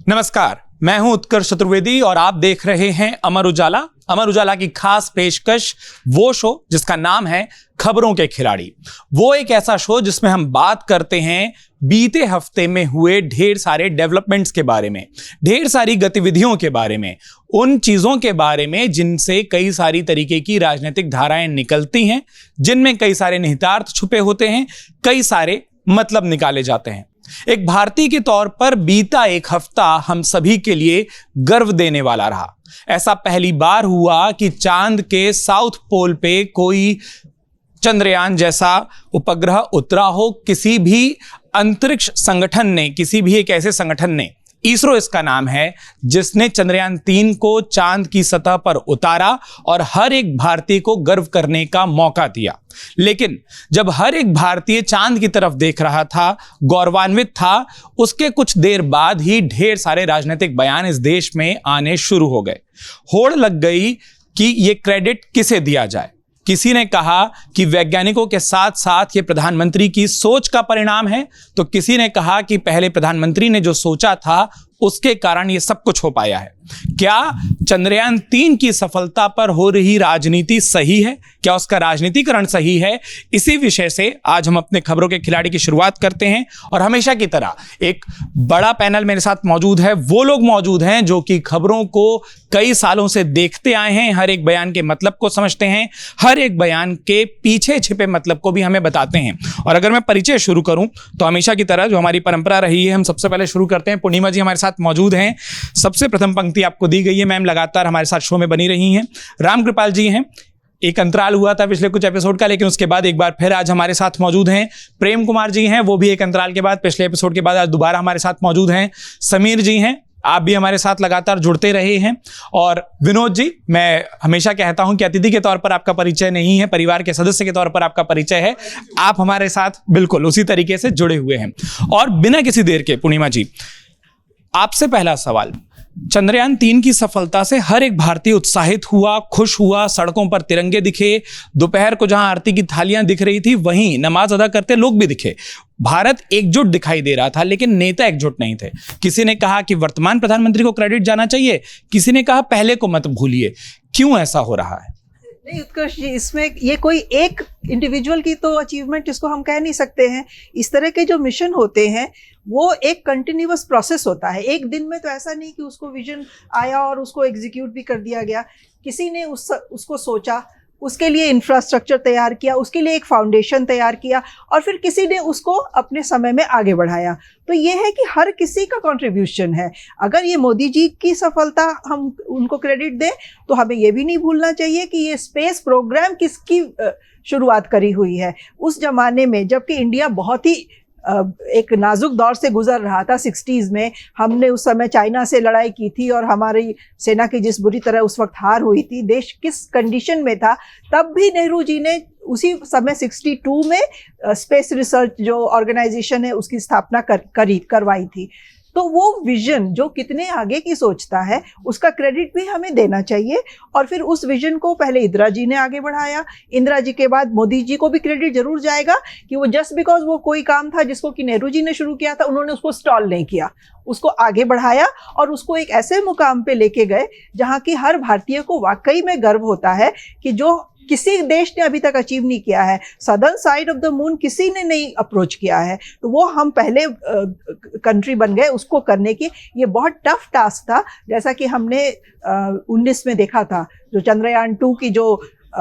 नमस्कार, मैं हूं उत्कर्ष चतुर्वेदी और आप देख रहे हैं अमर उजाला। अमर उजाला की खास पेशकश वो शो जिसका नाम है खबरों के खिलाड़ी। वो एक ऐसा शो जिसमें हम बात करते हैं बीते हफ्ते में हुए ढेर सारे डेवलपमेंट्स के बारे में, ढेर सारी गतिविधियों के बारे में, उन चीजों के बारे में जिनसे कई सारी तरीके की राजनीतिक धाराएं निकलती हैं, जिनमें कई सारे निहितार्थ छुपे होते हैं, कई सारे मतलब निकाले जाते हैं। एक भारतीय के तौर पर बीता एक हफ्ता हम सभी के लिए गर्व देने वाला रहा। ऐसा पहली बार हुआ कि चांद के साउथ पोल पे कोई चंद्रयान जैसा उपग्रह उतरा हो। किसी भी अंतरिक्ष संगठन ने, किसी भी एक ऐसे संगठन ने, इसरो इसका नाम है, जिसने चंद्रयान 3 को चांद की सतह पर उतारा और हर एक भारतीय को गर्व करने का मौका दिया। लेकिन जब हर एक भारतीय चांद की तरफ देख रहा था, गौरवान्वित था, उसके कुछ देर बाद ही ढेर सारे राजनीतिक बयान इस देश में आने शुरू हो गए। होड़ लग गई कि यह क्रेडिट किसे दिया जाए। किसी ने कहा कि वैज्ञानिकों के साथ साथ ये प्रधानमंत्री की सोच का परिणाम है, तो किसी ने कहा कि पहले प्रधानमंत्री ने जो सोचा था उसके कारण ये सब कुछ हो पाया है। क्या चंद्रयान 3 की सफलता पर हो रही राजनीति सही है? क्या उसका राजनीतिकरण सही है? इसी विषय से आज हम अपने खबरों के खिलाड़ी की शुरुआत करते हैं और हमेशा की तरह एक बड़ा पैनल मेरे साथ मौजूद है। वो लोग मौजूद हैं जो कि खबरों को कई सालों से देखते आए हैं, हर एक बयान के मतलब को समझते हैं, हर एक बयान के पीछे छिपे मतलब को भी हमें बताते हैं। और अगर मैं परिचय शुरू करूं तो हमेशा की तरह जो हमारी परंपरा रही है, हम सबसे पहले शुरू करते हैं। पूर्णिमा जी हमारे साथ मौजूद हैं। सबसे प्रथम पंक्ति आपको दी गई है, मैम लगातार हमारे साथ शो में बनी रही हैं। राम कृपाल जी हैं, एक अंतराल हुआ था पिछले कुछ एपिसोड का, लेकिन उसके बाद एक बार फिर आज हमारे साथ मौजूद हैं। प्रेम कुमार जी हैं, वो भी एक अंतराल के बाद, पिछले एपिसोड के बाद आज दोबारा हमारे साथ मौजूद हैं। समीर जी हैं, आप भी हमारे साथ लगातार जुड़ते रहे हैं। और विनोद जी, मैं हमेशा कहता हूं कि अतिथि के तौर पर आपका परिचय नहीं है, परिवार के सदस्य के तौर पर आपका परिचय है। आप हमारे साथ बिल्कुल उसी तरीके से जुड़े हुए हैं। और बिना किसी देर के पूर्णिमा जी, आपसे पहला सवाल। चंद्रयान 3 की सफलता से हर एक भारतीय उत्साहित हुआ, खुश हुआ, सड़कों पर तिरंगे दिखे। दोपहर को जहां आरती की थालियां दिख रही थी, वहीं नमाज अदा करते लोग भी दिखे। भारत एकजुट दिखाई दे रहा था, लेकिन नेता एकजुट नहीं थे। किसी ने कहा कि वर्तमान प्रधानमंत्री को क्रेडिट जाना चाहिए, किसी ने कहा पहले को मत भूलिए। क्यों ऐसा हो रहा है? नहीं उत्कर्ष जी, इसमें ये कोई एक इंडिविजुअल की तो अचीवमेंट इसको हम कह नहीं सकते हैं। इस तरह के जो मिशन होते हैं वो एक कंटिन्यूअस प्रोसेस होता है। एक दिन में तो ऐसा नहीं कि उसको विजन आया और उसको एग्जीक्यूट भी कर दिया गया। किसी ने उसको सोचा, उसके लिए इंफ्रास्ट्रक्चर तैयार किया, उसके लिए एक फाउंडेशन तैयार किया और फिर किसी ने उसको अपने समय में आगे बढ़ाया। तो ये है कि हर किसी का कंट्रीब्यूशन है। अगर ये मोदी जी की सफलता हम उनको क्रेडिट दें, तो हमें ये भी नहीं भूलना चाहिए कि ये स्पेस प्रोग्राम किसकी शुरुआत करी हुई है। उस जमाने में जबकि इंडिया बहुत ही एक नाजुक दौर से गुजर रहा था, 60s में हमने उस समय चाइना से लड़ाई की थी और हमारी सेना की जिस बुरी तरह उस वक्त हार हुई थी, देश किस कंडीशन में था, तब भी नेहरू जी ने उसी समय 62 में स्पेस रिसर्च जो ऑर्गेनाइजेशन है उसकी स्थापना करवाई थी। तो वो विजन जो कितने आगे की सोचता है, उसका क्रेडिट भी हमें देना चाहिए। और फिर उस विजन को पहले इंदिरा जी ने आगे बढ़ाया, इंदिरा जी के बाद मोदी जी को भी क्रेडिट जरूर जाएगा कि वो जस्ट बिकॉज वो कोई काम था जिसको कि नेहरू जी ने शुरू किया था, उन्होंने उसको स्टॉल नहीं किया, उसको आगे बढ़ाया और उसको एक ऐसे मुकाम पे लेके गए जहाँ की हर भारतीय को वाकई में गर्व होता है कि जो किसी देश ने अभी तक अचीव नहीं किया है। Southern side of the moon किसी ने नहीं अप्रोच किया है, तो वो हम पहले कंट्री बन गए उसको करने की। ये बहुत टफ टास्क था, जैसा कि हमने 19 में देखा था। जो चंद्रयान 2 की जो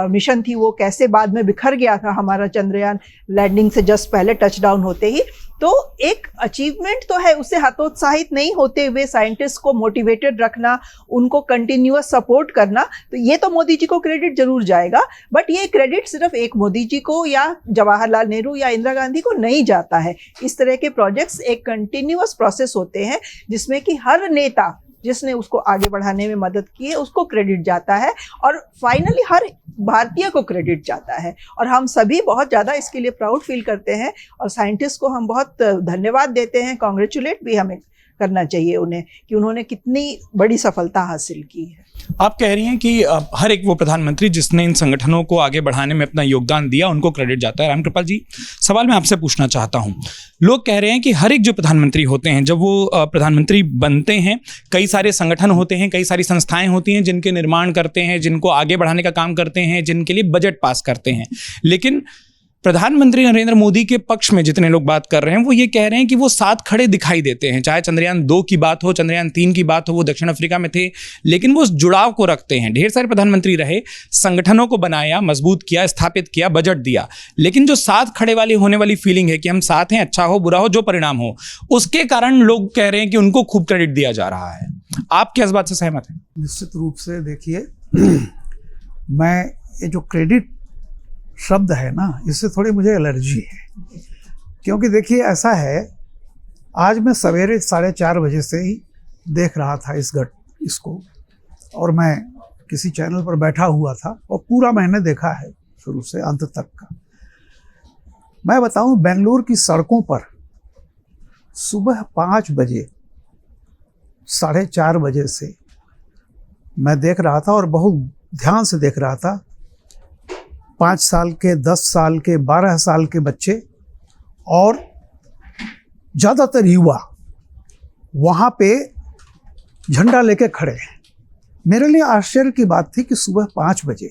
मिशन थी वो कैसे बाद में बिखर गया था हमारा चंद्रयान लैंडिंग से जस्ट पहले टचडाउन होते ही। तो एक अचीवमेंट तो है, उससे हतोत्साहित नहीं होते हुए साइंटिस्ट को मोटिवेटेड रखना, उनको कंटिन्यूअस सपोर्ट करना, तो ये तो मोदी जी को क्रेडिट जरूर जाएगा। बट ये क्रेडिट सिर्फ एक मोदी जी को या जवाहरलाल नेहरू या इंदिरा गांधी को नहीं जाता है। इस तरह के प्रोजेक्ट्स एक कंटिन्यूअस प्रोसेस होते हैं जिसमें कि हर नेता जिसने उसको आगे बढ़ाने में मदद की है उसको क्रेडिट जाता है और फाइनली हर भारतीय को क्रेडिट जाता है। और हम सभी बहुत ज़्यादा इसके लिए प्राउड फील करते हैं और साइंटिस्ट को हम बहुत धन्यवाद देते हैं, कॉन्ग्रेचुलेट भी हमें करना चाहिए उन्हें कि उन्होंने कितनी बड़ी सफलता हासिल की है। आप कह रही हैं कि हर एक वो प्रधानमंत्री जिसने इन संगठनों को आगे बढ़ाने में अपना योगदान दिया उनको क्रेडिट जाता है। रामकृपाल जी, सवाल मैं आपसे पूछना चाहता हूं, लोग कह रहे हैं कि हर एक जो प्रधानमंत्री होते हैं जब वो प्रधानमंत्री बनते हैं, कई सारे संगठन होते हैं, कई सारी संस्थाएं होती हैं जिनके निर्माण करते हैं, जिनको आगे बढ़ाने का काम करते हैं, जिनके लिए बजट पास करते हैं, लेकिन प्रधानमंत्री नरेंद्र मोदी के पक्ष में जितने लोग बात कर रहे हैं वो ये कह रहे हैं कि वो साथ खड़े दिखाई देते हैं। चाहे चंद्रयान 2 की बात हो, चंद्रयान 3 की बात हो, वो दक्षिण अफ्रीका में थे, लेकिन वो उस जुड़ाव को रखते हैं। ढेर सारे प्रधानमंत्री रहे, संगठनों को बनाया, मजबूत किया, स्थापित किया, बजट दिया, लेकिन जो साथ खड़े वाली होने वाली फीलिंग है कि हम साथ हैं, अच्छा हो बुरा हो जो परिणाम हो, उसके कारण लोग कह रहे हैं कि उनको खूब क्रेडिट दिया जा रहा है। आप क्या इस बात से सहमत हैं? निश्चित रूप से देखिए, मैं ये जो क्रेडिट शब्द है ना, इससे थोड़ी मुझे एलर्जी है। क्योंकि देखिए ऐसा है, आज मैं सवेरे 4:30 बजे से ही देख रहा था इसको, और मैं किसी चैनल पर बैठा हुआ था और पूरा मैंने देखा है शुरू से अंत तक का। मैं बताऊं, बेंगलुरु की सड़कों पर सुबह 5 बजे 4:30 बजे से मैं देख रहा था और बहुत ध्यान से देख रहा था। 5 साल के, 10 साल के, 12 साल के बच्चे और ज़्यादातर युवा वहाँ पे झंडा लेके खड़े हैं। मेरे लिए आश्चर्य की बात थी कि सुबह 5 बजे,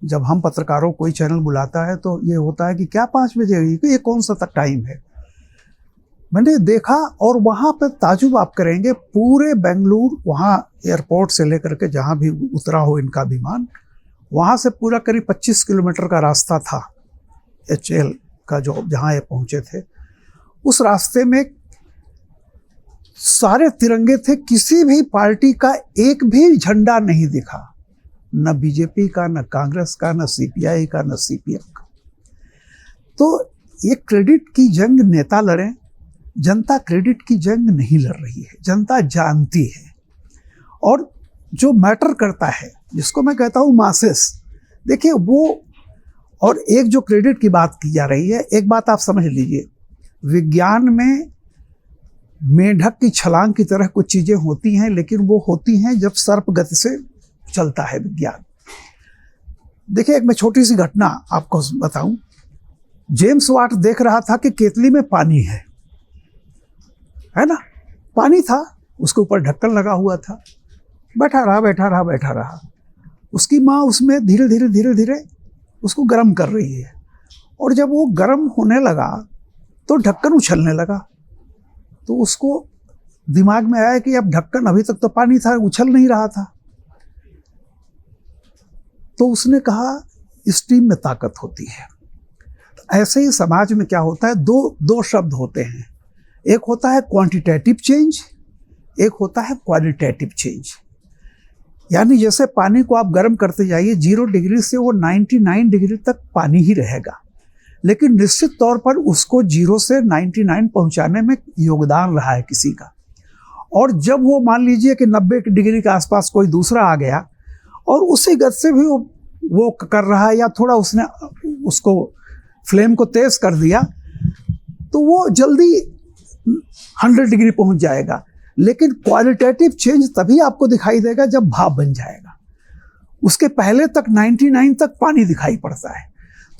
जब हम पत्रकारों कोई चैनल बुलाता है तो ये होता है कि क्या 5 बजे, ये कौन सा तक टाइम है। मैंने देखा और वहाँ पे ताजुब आप करेंगे, पूरे बेंगलुरु, वहाँ एयरपोर्ट से लेकर के जहाँ भी उतरा हो इनका विमान, वहाँ से पूरा करीब 25 किलोमीटर का रास्ता था HL का, जो जहाँ ये पहुँचे थे। उस रास्ते में सारे तिरंगे थे, किसी भी पार्टी का एक भी झंडा नहीं दिखा, न बीजेपी का, न कांग्रेस का, न CPI का, न CPM का। तो ये क्रेडिट की जंग नेता लड़ें, जनता क्रेडिट की जंग नहीं लड़ रही है, जनता जानती है। और जो मैटर करता है, जिसको मैं कहता हूँ मासेस, देखिए वो, और एक जो क्रेडिट की बात की जा रही है, एक बात आप समझ लीजिए, विज्ञान में मेंढक की छलांग की तरह कुछ चीज़ें होती हैं, लेकिन वो होती हैं जब सर्प गति से चलता है विज्ञान। देखिए, एक मैं छोटी सी घटना आपको बताऊं। जेम्स वाट देख रहा था कि केतली में पानी है ना, पानी था, उसके ऊपर ढक्कन लगा हुआ था, बैठा रहा। उसकी माँ उसमें धीरे धीरे उसको गर्म कर रही है, और जब वो गर्म होने लगा तो ढक्कन उछलने लगा। तो उसको दिमाग में आया कि अब ढक्कन, अभी तक तो पानी था, उछल नहीं रहा था। तो उसने कहा स्टीम में ताकत होती है। तो ऐसे ही समाज में क्या होता है, दो शब्द होते हैं, एक होता है क्वांटिटेटिव चेंज, एक होता है क्वालिटेटिव चेंज। यानी जैसे पानी को आप गर्म करते जाइए, 0 डिग्री से वो 99 डिग्री तक पानी ही रहेगा, लेकिन निश्चित तौर पर उसको 0 से 99 पहुंचाने में योगदान रहा है किसी का। और जब वो मान लीजिए कि 90 डिग्री के आसपास कोई दूसरा आ गया और उसी गति से भी वो कर रहा है, या थोड़ा उसने उसको फ्लेम को तेज कर दिया, तो वो जल्दी 100 डिग्री पहुंच जाएगा। लेकिन क्वालिटेटिव चेंज तभी आपको दिखाई देगा जब भाप बन जाएगा। उसके पहले तक 99 तक पानी दिखाई पड़ता है।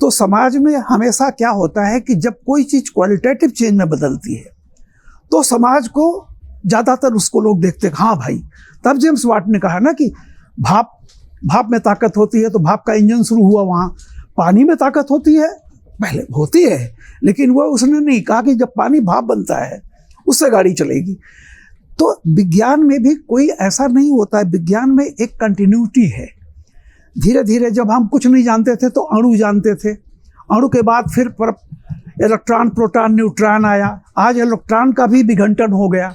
तो समाज में हमेशा क्या होता है कि जब कोई चीज़ क्वालिटेटिव चेंज में बदलती है तो समाज को ज़्यादातर उसको लोग देखते हैं, हाँ भाई। तब जेम्स वाट ने कहा ना कि भाप में ताकत होती है, तो भाप का इंजन शुरू हुआ। वहाँ पानी में ताकत होती है, पहले होती है, लेकिन वो उसने नहीं कहा कि जब पानी भाप बनता है उससे गाड़ी चलेगी। तो विज्ञान में भी कोई ऐसा नहीं होता है, विज्ञान में एक कंटिन्यूटी है। धीरे धीरे जब हम कुछ नहीं जानते थे तो अणु जानते थे, अणु के बाद फिर इलेक्ट्रॉन, प्रोटॉन, न्यूट्रॉन आया, आज इलेक्ट्रॉन का भी विघटन हो गया।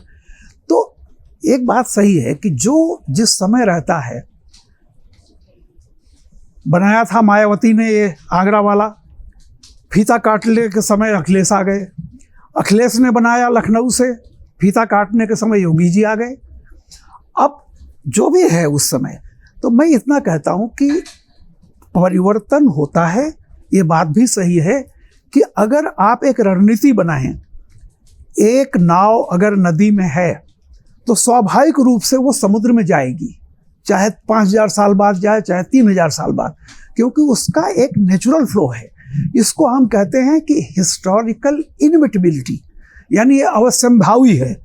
तो एक बात सही है कि जो जिस समय रहता है, बनाया था मायावती ने ये आगरा वाला, फीता काटने के समय अखिलेश आ गए, अखिलेश ने बनाया लखनऊ से, फीता काटने के समय योगी जी आ गए। अब जो भी है उस समय, तो मैं इतना कहता हूं कि परिवर्तन होता है। ये बात भी सही है कि अगर आप एक रणनीति बनाएं, एक नाव अगर नदी में है तो स्वाभाविक रूप से वो समुद्र में जाएगी, चाहे 5000 साल बाद जाए, चाहे 3000 साल बाद, क्योंकि उसका एक नेचुरल फ्लो है। इसको हम कहते हैं कि हिस्टोरिकल इनविटेबिलिटी, यानी ये अवश्यंभावी है।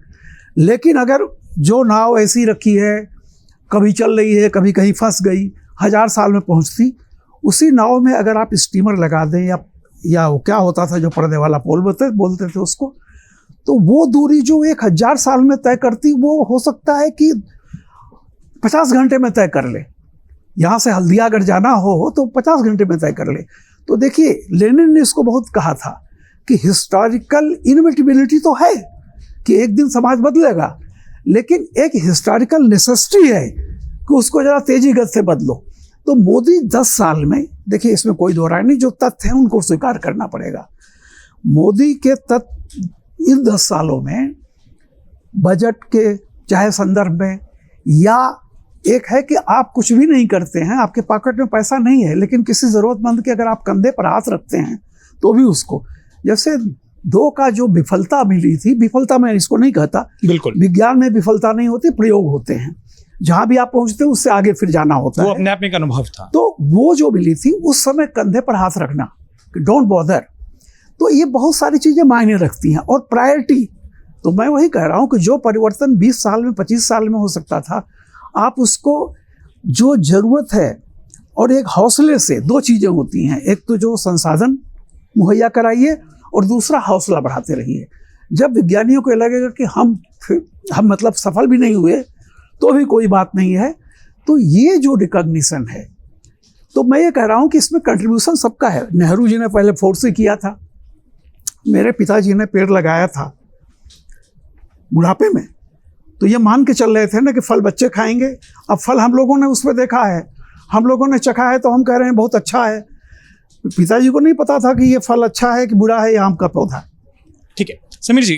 लेकिन अगर जो नाव ऐसी रखी है, कभी चल रही है, कभी कहीं फंस गई, 1000 साल में पहुंचती, उसी नाव में अगर आप स्टीमर लगा दें या वो क्या होता था जो पर्दे वाला पोल बोलते थे उसको, तो वो दूरी जो 1000 साल में तय करती, वो हो सकता है कि 50 घंटे में तय कर ले। यहाँ से हल्दिया अगर जाना हो तो 50 घंटे में तय कर ले। तो देखिए, लेनिन ने इसको बहुत कहा था कि हिस्टोरिकल इनविटेबिलिटी तो है कि एक दिन समाज बदलेगा, लेकिन एक हिस्टोरिकल नेसेसिटी है कि उसको जरा तेजी गति से बदलो। तो मोदी 10 साल में, देखिए इसमें कोई दो राय नहीं, जो तथ्य हैं उनको स्वीकार करना पड़ेगा। मोदी के तथ्य इन 10 सालों में बजट के चाहे संदर्भ में, या एक है कि आप कुछ भी नहीं करते हैं, आपके पॉकेट में पैसा नहीं है, लेकिन किसी ज़रूरतमंद के अगर आप कंधे पर हाथ रखते हैं तो भी उसको, जैसे 2 का जो विफलता मिली थी, विफलता मैं इसको नहीं कहता, बिल्कुल, विज्ञान में विफलता नहीं होती, प्रयोग होते हैं, जहां भी आप पहुंचते हैं उससे आगे फिर जाना होता है। वो अपने आप में एक अनुभव था। तो वो जो मिली थी उस समय कंधे पर हाथ रखना, डोंट बॉदर, तो ये बहुत सारी चीजें मायने रखती हैं। और प्रायोरिटी, तो मैं वही कह रहा हूं कि जो परिवर्तन 20 साल में 25 साल में हो सकता था, आप उसको जो जरूरत है और एक हौसले से, 2 चीजें होती हैं, एक तो जो संसाधन मुहैया कराइए और दूसरा हौसला बढ़ाते रहिए। जब विज्ञानियों को लगेगा कि हम मतलब सफल भी नहीं हुए तो भी कोई बात नहीं है, तो ये जो रिकॉग्निशन है, तो मैं ये कह रहा हूँ कि इसमें कंट्रीब्यूशन सबका है। नेहरू जी ने पहले फोर्स से किया था, मेरे पिताजी ने पेड़ लगाया था बुढ़ापे में, तो ये मान के चल रहे थे ना कि फल बच्चे खाएंगे। अब फल हम लोगों ने उसमें देखा है, हम लोगों ने चखा है, तो हम कह रहे हैं बहुत अच्छा है। पिताजी को नहीं पता था कि ये फल अच्छा है कि बुरा है, ये आम का पौधा। ठीक है समीर जी,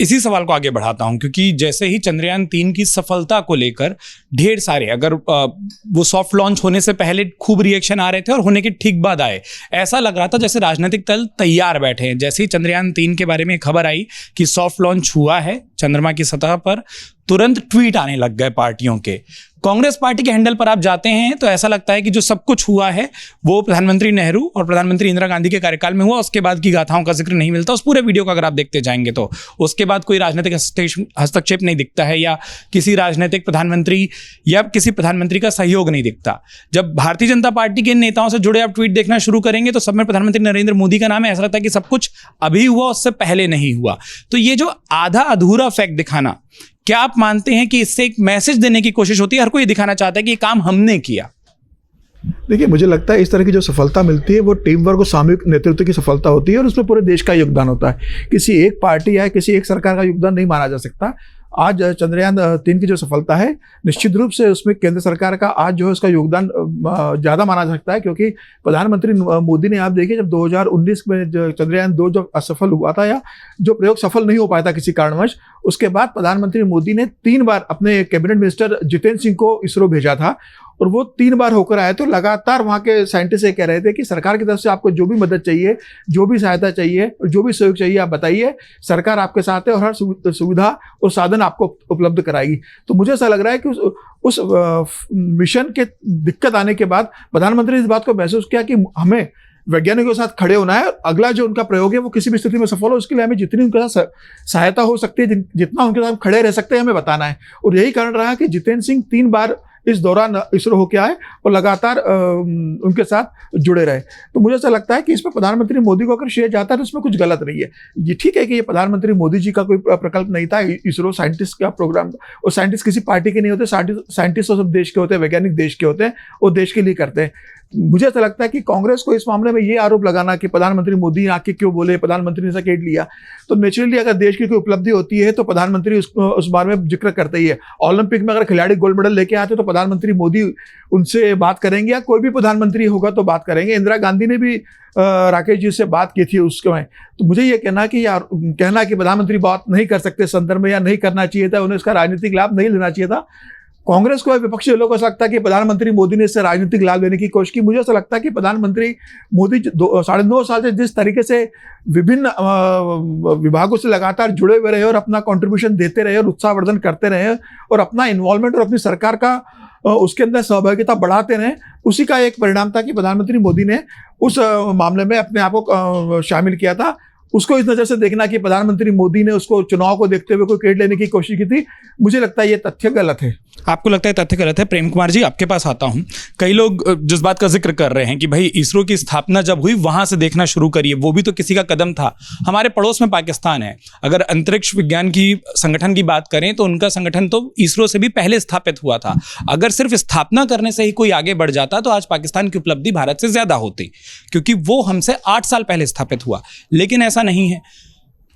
इसी सवाल को आगे बढ़ाता हूं, क्योंकि जैसे ही चंद्रयान 3 की सफलता को लेकर ढेर सारे, अगर वो सॉफ्ट लॉन्च होने से पहले खूब रिएक्शन आ रहे थे और होने के ठीक बाद आए, ऐसा लग रहा था जैसे राजनीतिक दल तैयार बैठे हैं। जैसे ही चंद्रयान 3 के बारे में खबर आई कि सॉफ्ट लॉन्च हुआ है चंद्रमा की सतह पर, तुरंत ट्वीट आने लग गए पार्टियों के। कांग्रेस पार्टी के हैंडल पर आप जाते हैं तो ऐसा लगता है कि जो सब कुछ हुआ है वो प्रधानमंत्री नेहरू और प्रधानमंत्री इंदिरा गांधी के कार्यकाल में हुआ, उसके बाद की गाथाओं का जिक्र नहीं मिलता। उस पूरे वीडियो को अगर आप देखते जाएंगे तो उसके बाद कोई राजनीतिक हस्तक्षेप नहीं दिखता है, या किसी राजनीतिक प्रधानमंत्री या किसी प्रधानमंत्री का सहयोग नहीं दिखता। जब भारतीय जनता पार्टी के नेताओं से जुड़े आप ट्वीट देखना शुरू करेंगे तो सब में प्रधानमंत्री नरेंद्र मोदी का नाम है। ऐसा लगता है कि सब कुछ अभी हुआ, उससे पहले नहीं हुआ। तो ये जो आधा अधूरा फैक्ट दिखाना, क्या आप मानते हैं कि इससे एक मैसेज देने की कोशिश होती है? हर कोई दिखाना चाहता है कि ये काम हमने किया। देखिए, मुझे लगता है इस तरह की जो सफलता मिलती है वो टीम वर्क और सामूहिक नेतृत्व की सफलता होती है, और उसमें पूरे देश का योगदान होता है। किसी एक पार्टी या किसी एक सरकार का योगदान नहीं माना जा सकता। आज चंद्रयान 3 की जो सफलता है, निश्चित रूप से उसमें केंद्र सरकार का आज जो है उसका योगदान ज़्यादा माना जा सकता है, क्योंकि प्रधानमंत्री मोदी ने, आप देखिए, जब 2019 में चंद्रयान 2 जब असफल हुआ था या जो प्रयोग सफल नहीं हो पाया था किसी कारणवश, उसके बाद प्रधानमंत्री मोदी ने 3 बार अपने कैबिनेट मिनिस्टर जितेंद्र सिंह को इसरो भेजा था, और वो 3 बार होकर आए। तो लगातार वहाँ के साइंटिस्ट ये कह रहे थे कि सरकार की तरफ से आपको जो भी मदद चाहिए, जो भी सहायता चाहिए, जो भी सहयोग चाहिए, आप बताइए, सरकार आपके साथ है और हर सुविधा और साधन आपको उपलब्ध कराएगी। तो मुझे ऐसा लग रहा है कि उस मिशन के दिक्कत आने के बाद प्रधानमंत्री ने इस बात को महसूस किया कि हमें वैज्ञानिकों के साथ खड़े होना है। अगला जो उनका प्रयोग है वो किसी भी स्थिति में सफल हो, उसके लिए हमें जितनी उनके साथ सहायता हो सकती है, जितना उनके साथ खड़े रह सकते हैं, हमें बताना है। और यही कारण रहा कि जितेंद्र सिंह 3 बार इस दौरान इसरो होके आए और लगातार उनके साथ जुड़े रहे। तो मुझे ऐसा लगता है कि इसमें प्रधानमंत्री मोदी को अगर श्रेय जाता है तो इसमें कुछ गलत नहीं है। ये ठीक है कि ये प्रधानमंत्री मोदी जी का कोई प्रकल्प नहीं था, इसरो साइंटिस्ट का प्रोग्राम, और साइंटिस्ट किसी पार्टी के नहीं होते, साइंटिस्ट तो सब देश के होते हैं, वैज्ञानिक देश के होते हैं, वो देश के लिए करते हैं। मुझे ऐसा लगता है कि कांग्रेस को इस मामले में ये आरोप लगाना कि प्रधानमंत्री मोदी आके क्यों बोले, प्रधानमंत्री ने सकेट लिया, तो नेचुरली अगर देश की कोई उपलब्धि होती है तो प्रधानमंत्री उस बारे में जिक्र करते ही है। ओलंपिक में अगर खिलाड़ी गोल्ड मेडल लेके आते तो प्रधानमंत्री मोदी उनसे बात करेंगे, या कोई भी प्रधानमंत्री होगा तो बात करेंगे। इंदिरा गांधी ने भी राकेश जी से बात की थी उसके में। तो मुझे ये कहना कि प्रधानमंत्री बात नहीं कर सकते संदर्भ में, या नहीं करना चाहिए था, उन्हें इसका राजनीतिक लाभ नहीं लेना चाहिए था, कांग्रेस को, विपक्षी लोगों को ऐसा लगता है कि प्रधानमंत्री मोदी ने इससे राजनीतिक लाभ लेने की कोशिश की। मुझे ऐसा लगता है कि प्रधानमंत्री मोदी 9.5 साल से जिस तरीके से विभिन्न विभागों से लगातार जुड़े हुए रहे और अपना कंट्रीब्यूशन देते रहे और उत्साहवर्धन करते रहे और अपना इन्वॉल्वमेंट और अपनी सरकार का उसके अंदर सहभागिता बढ़ाते रहे, उसी का एक परिणाम था कि प्रधानमंत्री मोदी ने उस मामले में अपने आप को शामिल किया था। उसको इस नज़र से देखना कि प्रधानमंत्री मोदी ने उसको चुनाव को देखते हुए कोई क्रेडिट लेने की कोशिश की थी, मुझे लगता है ये तथ्य गलत है। आपको लगता है तथ्य गलत है? प्रेम कुमार जी, आपके पास आता हूं। कई लोग जिस बात का जिक्र कर रहे हैं कि भाई इसरो की स्थापना जब हुई वहां से देखना शुरू करिए, वो भी तो किसी का कदम था। हमारे पड़ोस में पाकिस्तान है, अगर अंतरिक्ष विज्ञान की संगठन की बात करें तो उनका संगठन तो इसरो से भी पहले स्थापित हुआ था। अगर सिर्फ स्थापना करने से ही कोई आगे बढ़ जाता तो आज पाकिस्तान की उपलब्धि भारत से ज्यादा होती, क्योंकि वो हमसे 8 साल पहले स्थापित हुआ। लेकिन ऐसा नहीं है।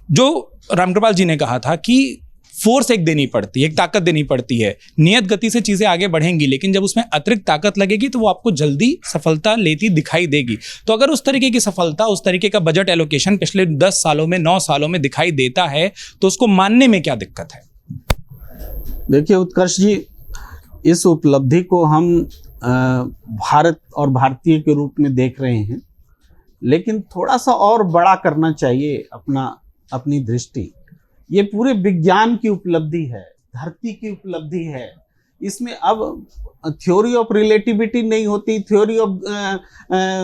जो रामकृपाल जी ने कहा था कि फोर्स एक देनी पड़ती है, एक ताकत देनी पड़ती है, नियत गति से चीजें आगे बढ़ेंगी, लेकिन जब उसमें अतिरिक्त ताकत लगेगी तो वो आपको जल्दी सफलता लेती दिखाई देगी। तो अगर उस तरीके की सफलता, उस तरीके का बजट एलोकेशन पिछले 10 सालों में, 9 सालों में दिखाई देता है तो उसको मानने में क्या दिक्कत है? देखिए उत्कर्ष जी, इस उपलब्धि को हम भारत और भारतीय के रूप में देख रहे हैं, लेकिन थोड़ा सा और बड़ा करना चाहिए अपनी दृष्टि। ये पूरे विज्ञान की उपलब्धि है, धरती की उपलब्धि है। इसमें अब थ्योरी ऑफ रिलेटिविटी नहीं होती, थ्योरी ऑफ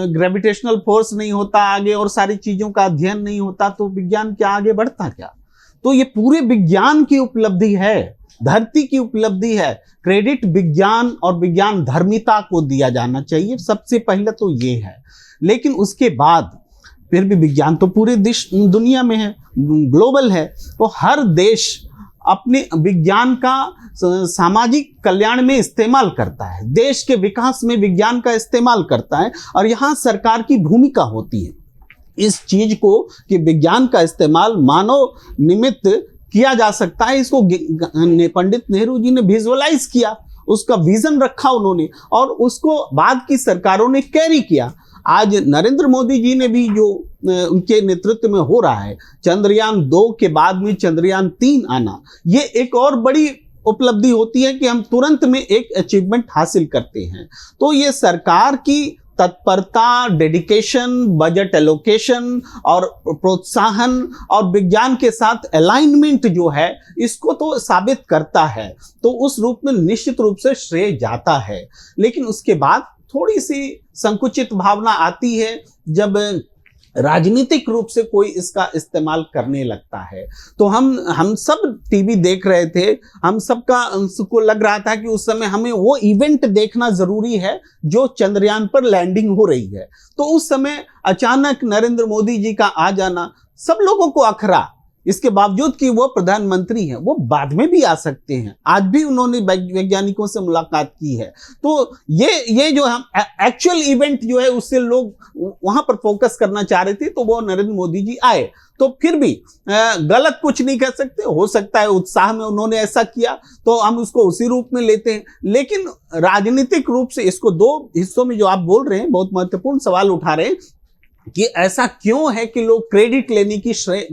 ग्रेविटेशनल फोर्स नहीं होता आगे, और सारी चीज़ों का अध्ययन नहीं होता, तो विज्ञान क्या आगे बढ़ता क्या? तो ये पूरे विज्ञान की उपलब्धि है, धरती की उपलब्धि है। क्रेडिट विज्ञान और विज्ञान धर्मिता को दिया जाना चाहिए, सबसे पहले तो ये है। लेकिन उसके बाद फिर भी विज्ञान तो पूरे दुनिया में है, ग्लोबल है, तो हर देश अपने विज्ञान का सामाजिक कल्याण में इस्तेमाल करता है, देश के विकास में विज्ञान का इस्तेमाल करता है, और यहाँ सरकार की भूमिका होती है इस चीज को कि विज्ञान का इस्तेमाल मानव निमित्त किया जा सकता है। इसको पंडित नेहरू जी ने विजुअलाइज किया, उसका विजन रखा उन्होंने, और उसको बाद की सरकारों ने कैरी किया। आज नरेंद्र मोदी जी ने भी जो उनके नेतृत्व में हो रहा है, चंद्रयान 2 के बाद में चंद्रयान 3 आना, ये एक और बड़ी उपलब्धि होती है कि हम तुरंत में एक अचीवमेंट हासिल करते हैं। तो ये सरकार की तत्परता, डेडिकेशन, बजट एलोकेशन और प्रोत्साहन और विज्ञान के साथ अलाइनमेंट जो है, इसको तो साबित करता है। तो उस रूप में निश्चित रूप से श्रेय जाता है। लेकिन उसके बाद थोड़ी सी संकुचित भावना आती है जब राजनीतिक रूप से कोई इसका इस्तेमाल करने लगता है। तो हम सब टीवी देख रहे थे, हम सबको लग रहा था कि उस समय हमें वो इवेंट देखना जरूरी है जो चंद्रयान पर लैंडिंग हो रही है। तो उस समय अचानक नरेंद्र मोदी जी का आ जाना सब लोगों को अखरा, इसके बावजूद कि वो प्रधानमंत्री हैं, वो बाद में भी आ सकते हैं। आज भी उन्होंने वैज्ञानिकों से मुलाकात की है। तो ये जो हम एक्चुअल इवेंट जो है उससे लोग वहां पर फोकस करना चाह रहे थे, तो वो नरेंद्र मोदी जी आए। तो फिर भी गलत कुछ नहीं कह सकते, हो सकता है उत्साह में उन्होंने ऐसा किया तो हम उसको उसी रूप में लेते हैं। लेकिन राजनीतिक रूप से इसको 2 हिस्सों में जो आप बोल रहे हैं, बहुत महत्वपूर्ण सवाल उठा रहे हैं कि ऐसा क्यों है कि लोग क्रेडिट लेने की श्रेय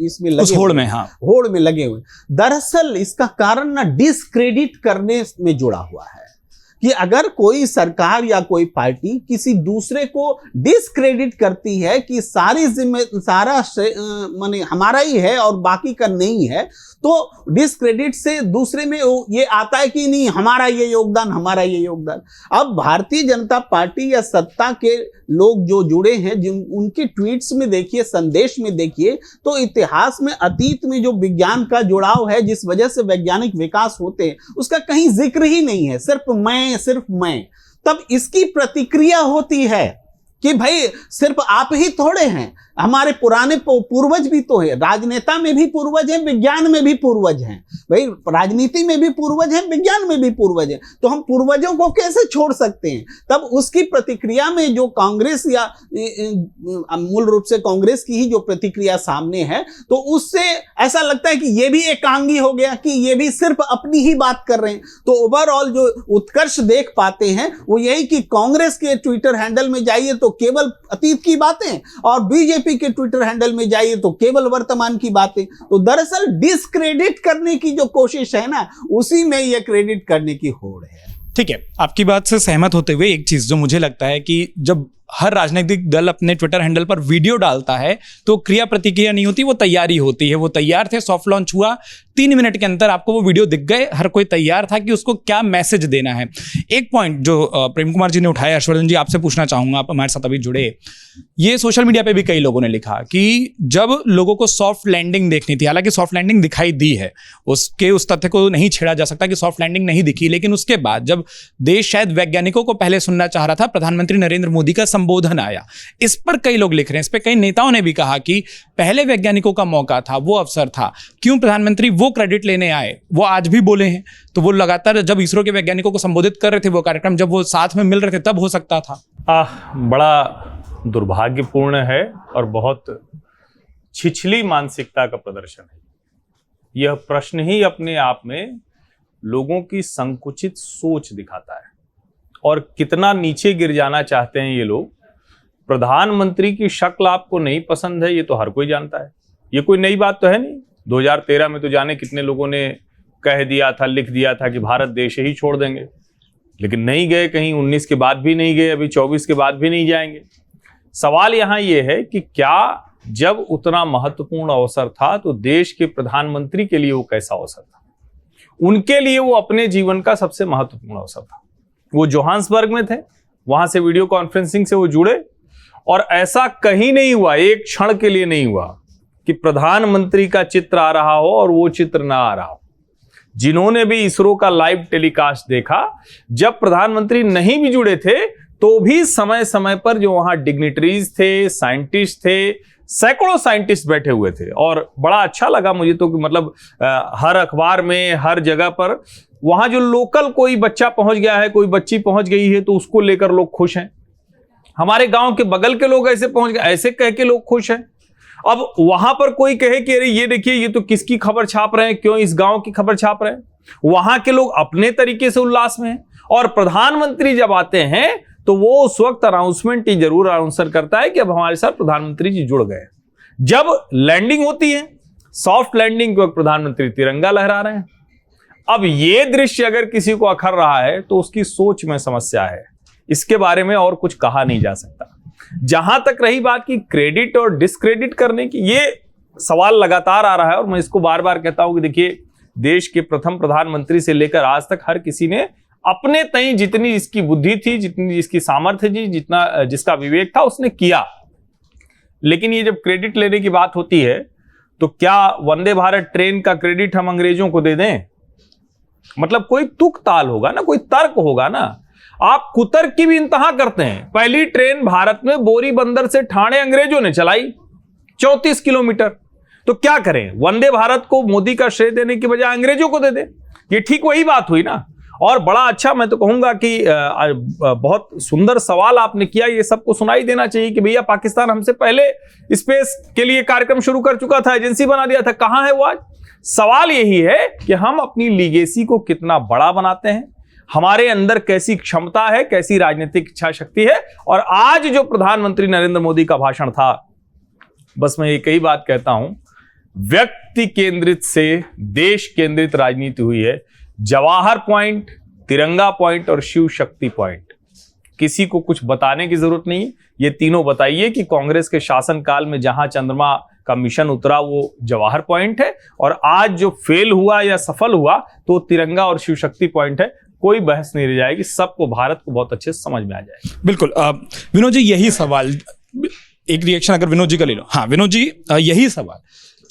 इसमें लगे, होड़ में, हाँ, होड़ में लगे हुए। दरअसल इसका कारण ना डिस्क्रेडिट करने में जुड़ा हुआ है कि अगर कोई सरकार या कोई पार्टी किसी दूसरे को डिस्क्रेडिट करती है कि सारा माने हमारा ही है और बाकी का नहीं है, तो डिस्क्रेडिट से दूसरे में ये आता है कि नहीं हमारा ये योगदान, हमारा ये योगदान। अब भारतीय जनता पार्टी या सत्ता के लोग जो जुड़े हैं, जिन उनके ट्वीट्स में देखिए, संदेश में देखिए, तो इतिहास में अतीत में जो विज्ञान का जुड़ाव है, जिस वजह से वैज्ञानिक विकास होते हैं, उसका कहीं जिक्र ही नहीं है, सिर्फ मैं। तब इसकी प्रतिक्रिया होती है कि भाई सिर्फ आप ही थोड़े हैं, हमारे पुराने पूर्वज भी तो है, राजनेता में भी पूर्वज हैं, विज्ञान में भी पूर्वज हैं, भाई राजनीति में भी पूर्वज हैं, विज्ञान में भी पूर्वज हैं, तो हम पूर्वजों को कैसे छोड़ सकते हैं। तब उसकी प्रतिक्रिया में जो कांग्रेस या मूल रूप से कांग्रेस की ही जो प्रतिक्रिया सामने है, तो उससे ऐसा लगता है कि ये भी एकांगी हो गया, कि ये भी सिर्फ अपनी ही बात कर रहे हैं। तो ओवरऑल जो उत्कर्ष देख पाते हैं वो यही कि कांग्रेस के ट्विटर हैंडल में जाइए तो केवल अतीत की बातें, और बीजेपी बीजेपी के ट्विटर हैंडल में जाइए तो केवल वर्तमान की बातें। तो दरअसल डिस्क्रेडिट करने की जो कोशिश है ना, उसी में ये क्रेडिट करने की होड़ है। ठीक है, आपकी बात से सहमत होते हुए एक चीज जो मुझे लगता है कि जब हर राजनीतिक दल अपने ट्विटर हैंडल पर वीडियो डालता है तो क्रिया प्रतिक्रिया नहीं होती, वो तैयारी होती है। वो तैयार थे, सॉफ्ट लॉन्च हुआ, 3 मिनट के अंदर आपको वो वीडियो दिख गए, हर कोई तैयार था कि उसको क्या मैसेज देना है। एक पॉइंट जो प्रेम कुमार जी ने उठाया, हर्षवर्धन जी आपसे पूछना चाहूंगा, आप हमारे साथ अभी जुड़े। ये सोशल मीडिया पे भी कई लोगों ने लिखा कि जब लोगों को सॉफ्ट लैंडिंग देखनी थी, हालांकि सॉफ्ट लैंडिंग दिखाई दी है, उसके उस तथ्य को नहीं छेड़ा जा सकता कि सॉफ्ट लैंडिंग नहीं दिखी, लेकिन उसके बाद जब देश शायद वैज्ञानिकों को पहले सुनना चाह रहा था, प्रधानमंत्री नरेंद्र मोदी का संबोधन आया। इस पर कई लोग लिख रहे हैं, इस पर कई नेताओं ने भी कहा कि पहले वैज्ञानिकों का मौका था, वो अवसर था, क्यों प्रधानमंत्री वो क्रेडिट लेने आए। वो आज भी बोले हैं, तो वो लगातार जब इसरो के वैज्ञानिकों को संबोधित कर रहे थे, वो कार्यक्रम जब वो साथ में मिल रहे थे तब हो सकता था। बड़ा दुर्भाग्यपूर्ण है और बहुत छिछली मानसिकता का प्रदर्शन है। यह प्रश्न ही अपने आप में लोगों की संकुचित सोच दिखाता है और कितना नीचे गिर जाना चाहते हैं ये लोग। प्रधानमंत्री की शक्ल आपको नहीं पसंद है, ये तो हर कोई जानता है, ये कोई नई बात तो है नहीं। 2013 में तो जाने कितने लोगों ने कह दिया था, लिख दिया था कि भारत देश ही छोड़ देंगे, लेकिन नहीं गए कहीं। 19 के बाद भी नहीं गए, अभी 24 के बाद भी नहीं जाएंगे। सवाल यहाँ ये है कि क्या जब उतना महत्वपूर्ण अवसर था तो देश के प्रधानमंत्री के लिए वो कैसा अवसर था? उनके लिए वो अपने जीवन का सबसे महत्वपूर्ण अवसर था। वो जोहान्सबर्ग में थे, वहां से वीडियो कॉन्फ्रेंसिंग से वो जुड़े और ऐसा कहीं नहीं हुआ, एक क्षण के लिए नहीं हुआ कि प्रधानमंत्री का चित्र आ रहा हो और वो चित्र ना आ रहा हो। जिन्होंने भी इसरो का लाइव टेलीकास्ट देखा, जब प्रधानमंत्री नहीं भी जुड़े थे तो भी समय समय पर जो वहां डिग्निटरीज थे, साइंटिस्ट थे, सैकड़ों साइंटिस्ट बैठे हुए थे। और बड़ा अच्छा लगा मुझे तो कि मतलब हर अखबार में, हर जगह पर वहां जो लोकल कोई बच्चा पहुंच गया है, कोई बच्ची पहुंच गई है, तो उसको लेकर लोग खुश हैं। हमारे गांव के बगल के लोग ऐसे पहुंच गए, ऐसे कह के लोग खुश हैं। अब वहां पर कोई कहे कि अरे ये देखिए, ये तो किसकी खबर छाप रहे हैं, क्यों इस गांव की खबर छाप रहे हैं। वहां के लोग अपने तरीके से उल्लास में हैं। और प्रधानमंत्री जब आते हैं तो वो उस वक्त अनाउंसमेंट ही जरूर अनाउंसर करता है कि अब हमारे साथ प्रधानमंत्री जी जुड़ गए। जब लैंडिंग होती है, सॉफ्ट लैंडिंग के वक्त प्रधानमंत्री तिरंगा लहरा रहे हैं। अब ये दृश्य अगर किसी को अखर रहा है तो उसकी सोच में समस्या है, इसके बारे में और कुछ कहा नहीं जा सकता। जहां तक रही बात की क्रेडिट और डिस्क्रेडिट करने की, ये सवाल लगातार आ रहा है और मैं इसको बार बार कहता हूं कि देखिए, देश के प्रथम प्रधानमंत्री से लेकर आज तक हर किसी ने अपने तई जितनी जिसकी बुद्धि थी, जितनी जिसकी सामर्थ्य थी, जितना जिसका विवेक था, उसने किया। लेकिन ये जब क्रेडिट लेने की बात होती है तो क्या वंदे भारत ट्रेन का क्रेडिट हम अंग्रेजों को दे दें? मतलब कोई तुक ताल होगा ना, कोई तर्क होगा ना। आप कुतर्क की भी इंतहा करते हैं। पहली ट्रेन भारत में बोरी बंदर से ठाणे अंग्रेजों ने चलाई, 34 किलोमीटर। तो क्या करें, वंदे भारत को मोदी का श्रेय देने की बजाय अंग्रेजों को दे दें? ये ठीक वही बात हुई ना। और बड़ा अच्छा, मैं तो कहूंगा कि बहुत सुंदर सवाल आपने किया। ये सबको सुनाई देना चाहिए कि भैया, पाकिस्तान हमसे पहले स्पेस के लिए कार्यक्रम शुरू कर चुका था, एजेंसी बना दिया था, कहां है वो आज? सवाल यही है कि हम अपनी लीगेसी को कितना बड़ा बनाते हैं, हमारे अंदर कैसी क्षमता है, कैसी राजनीतिक इच्छा शक्ति है। और आज जो प्रधानमंत्री नरेंद्र मोदी का भाषण था, बस मैं एक ही बात कहता हूं, व्यक्ति केंद्रित से देश केंद्रित राजनीति हुई है। जवाहर पॉइंट, तिरंगा पॉइंट और शिव शक्ति पॉइंट। किसी को कुछ बताने की जरूरत नहीं है, ये तीनों बताइए कि कांग्रेस के शासनकाल में जहां चंद्रमा का मिशन उतरा वो जवाहर पॉइंट है, और आज जो फेल हुआ या सफल हुआ तो तिरंगा और शिव शक्ति पॉइंट है। कोई बहस नहीं रह जाएगी, सबको, भारत को बहुत अच्छे से समझ में आ जाएगा। बिल्कुल। विनोद जी, यही सवाल, एक रिएक्शन अगर विनोद जी का ले लो। हाँ विनोद जी, यही सवाल,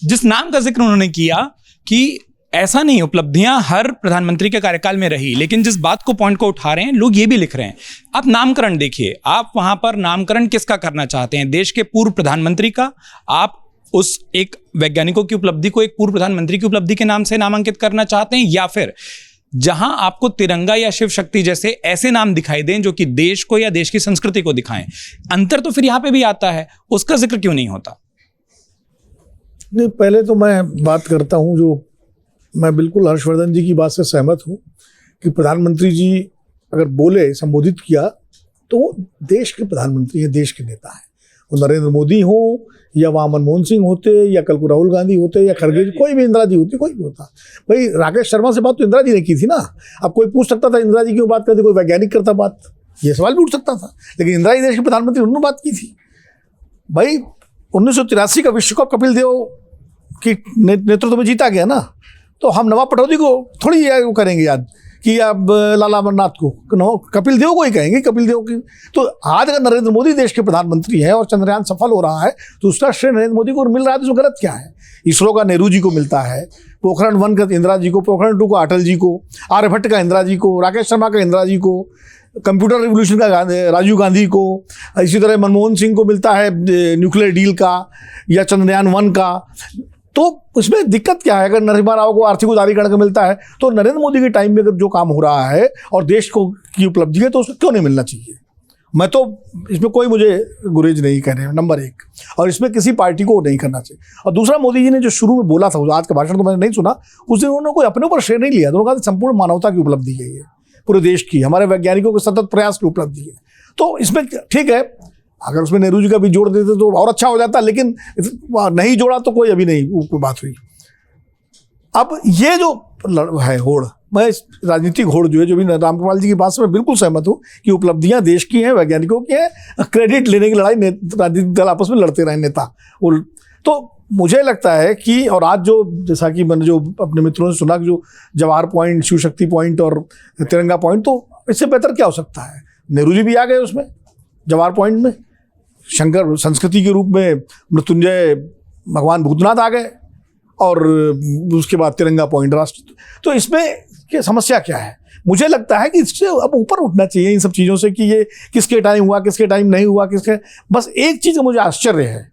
जिस नाम का जिक्र उन्होंने किया कि ऐसा नहीं उपलब्धियां हर प्रधानमंत्री के कार्यकाल में रही, लेकिन जिस बात को, पॉइंट को उठा रहे हैं लोग, ये भी लिख रहे हैं। आप नामकरण देखिए, आप वहां पर नामकरण किसका करना चाहते हैं? देश के पूर्व प्रधानमंत्री का? आप उस एक वैज्ञानिकों की उपलब्धि को एक पूर्व प्रधानमंत्री की उपलब्धि के नाम से नामांकित करना चाहते हैं, या फिर जहां आपको तिरंगा या शिव शक्ति जैसे ऐसे नाम दिखाई दें जो कि देश को या देश की संस्कृति को दिखाएं? अंतर तो फिर यहां पे भी आता है, उसका जिक्र क्यों नहीं होता? नहीं, पहले तो मैं बात करता हूं, जो मैं बिल्कुल हर्षवर्धन जी की बात से सहमत हूं कि प्रधानमंत्री जी अगर बोले, संबोधित किया, तो वो देश के प्रधानमंत्री हैं, देश के नेता हैं। वो नरेंद्र मोदी हो या वहाँ मनमोहन सिंह होते या कल को राहुल गांधी होते या खड़गे, कोई भी, इंदिरा जी होती, कोई भी होता। भाई राकेश शर्मा से बात तो इंदिरा जी ने की थी ना। अब कोई पूछ सकता था इंदिरा जी क्यों बात करती, कोई वैज्ञानिक करता बात, ये सवाल भी उठ सकता था, लेकिन इंदिरा जी देश के प्रधानमंत्री, उन्होंने बात की थी। भाई 1983 का विश्व कप कपिल देव की नेतृत्व में जीता गया ना, तो हम नवाब पटौदी को थोड़ी वो करेंगे याद कि अब लाला अमरनाथ को, कपिल देव को ही कहेंगे, कपिल देव की। तो आज अगर नरेंद्र मोदी देश के प्रधानमंत्री है और चंद्रयान सफल हो रहा है तो उसका श्रेय नरेंद्र मोदी को मिल रहा है, तो उसमें गलत क्या है? इसरो का नेहरू जी को मिलता है, पोखरण 1 का इंदिरा जी को, पोखरण 2 का अटल जी को, आर्यभट्ट का इंदिरा जी को, राकेश शर्मा का इंदिरा जी को, कंप्यूटर रिवोल्यूशन का राजीव गांधी को, इसी तरह मनमोहन सिंह को मिलता है न्यूक्लियर डील का या चंद्रयान 1 का। तो उसमें दिक्कत क्या है? अगर नरसिम्हा राव को आर्थिक उदारीकरण का मिलता है तो नरेंद्र मोदी के टाइम में अगर जो काम हो रहा है और देश को की उपलब्धि है तो उसको क्यों नहीं मिलना चाहिए? मैं तो इसमें कोई मुझे गुरेज नहीं कह रहे हैं, नंबर 1, और इसमें किसी पार्टी को नहीं करना चाहिए। और दूसरा, मोदी जी ने जो शुरू में बोला था, आज का भाषण तो मैंने नहीं सुना, उस दिन उन्होंने कोई अपने ऊपर श्रेय नहीं लिया, उन्होंने कहा संपूर्ण मानवता की उपलब्धि है, ये पूरे देश की, हमारे वैज्ञानिकों के सतत प्रयास की उपलब्धि है। तो इसमें ठीक है, अगर उसमें नेहरू जी का भी जोड़ देते तो और अच्छा हो जाता, लेकिन नहीं जोड़ा तो कोई अभी नहीं कोई बात हुई। अब ये जो है होड़, मैं इस राजनीतिक होड़ जो है, जो भी रामकृपाल जी की बात से मैं बिल्कुल सहमत हूँ कि उपलब्धियां देश की हैं, वैज्ञानिकों की हैं, क्रेडिट लेने की लड़ाई राजनीतिक दल आपस में लड़ते रहे, नेता। तो मुझे लगता है कि, और आज जो जैसा कि मैंने जो अपने मित्रों से सुना कि जो जवाहर पॉइंट, शिव शक्ति पॉइंट और तिरंगा पॉइंट, तो इससे बेहतर क्या हो सकता है? नेहरू जी भी आ गए उसमें, जवाहर पॉइंट में, शंकर संस्कृति के रूप में मृत्युंजय भगवान भूतनाथ आ गए, और उसके बाद तिरंगा पॉइंट राष्ट्र। तो इसमें क्या समस्या क्या है? मुझे लगता है कि इससे अब ऊपर उठना चाहिए इन सब चीज़ों से कि ये किसके टाइम हुआ, किसके टाइम नहीं हुआ, किसके। बस एक चीज़ मुझे आश्चर्य है,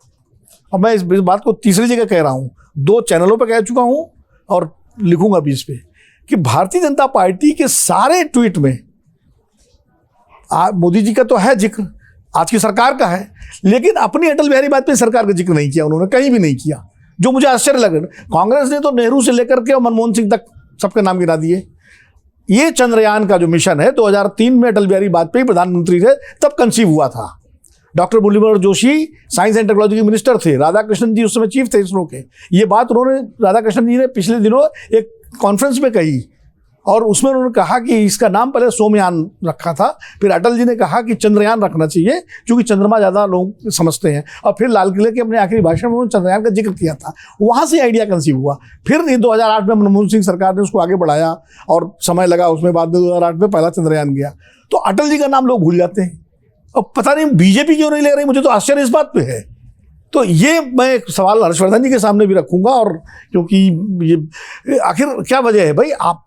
और मैं इस बात को तीसरी जगह कह रहा हूँ, 2 चैनलों पर कह चुका हूँ और लिखूंगा भी इस पर, कि भारतीय जनता पार्टी के सारे ट्वीट में मोदी जी का तो है जिक्र, आज की सरकार का है, लेकिन अपनी अटल बिहारी वाजपेयी सरकार का जिक्र नहीं किया उन्होंने, कहीं भी नहीं किया, जो मुझे आश्चर्य लग रहा है। कांग्रेस ने तो नेहरू से लेकर के और मनमोहन सिंह तक सबके नाम गिरा दिए। ये चंद्रयान का जो मिशन है, 2003 में अटल बिहारी वाजपेयी प्रधानमंत्री थे, तब कंसीव हुआ था। Doctor Murlidhar Joshi science and technology के मिनिस्टर थे, राधाकृष्णन जी उस समय चीफ थे इसरो के। ये बात उन्होंने, राधाकृष्णन जी ने पिछले दिनों एक कॉन्फ्रेंस में कही, और उसमें उन्होंने कहा कि इसका नाम पहले सोमयान रखा था, फिर अटल जी ने कहा कि चंद्रयान रखना चाहिए क्योंकि चंद्रमा ज़्यादा लोग समझते हैं, और फिर लाल किले के अपने आखिरी भाषण में उन्होंने चंद्रयान का जिक्र किया था। वहाँ से आइडिया कंसीव हुआ। फिर 2008 में मनमोहन सिंह सरकार ने उसको आगे बढ़ाया और समय लगा उसमें, बाद में 2008 में पहला चंद्रयान गया। तो अटल जी का नाम लोग भूल जाते हैं, और पता नहीं बीजेपी क्यों नहीं ले रही, मुझे तो आश्चर्य इस बात पर है। तो ये मैं एक सवाल हर्षवर्धन जी के सामने भी रखूँगा, और क्योंकि ये आखिर क्या वजह है भाई? आप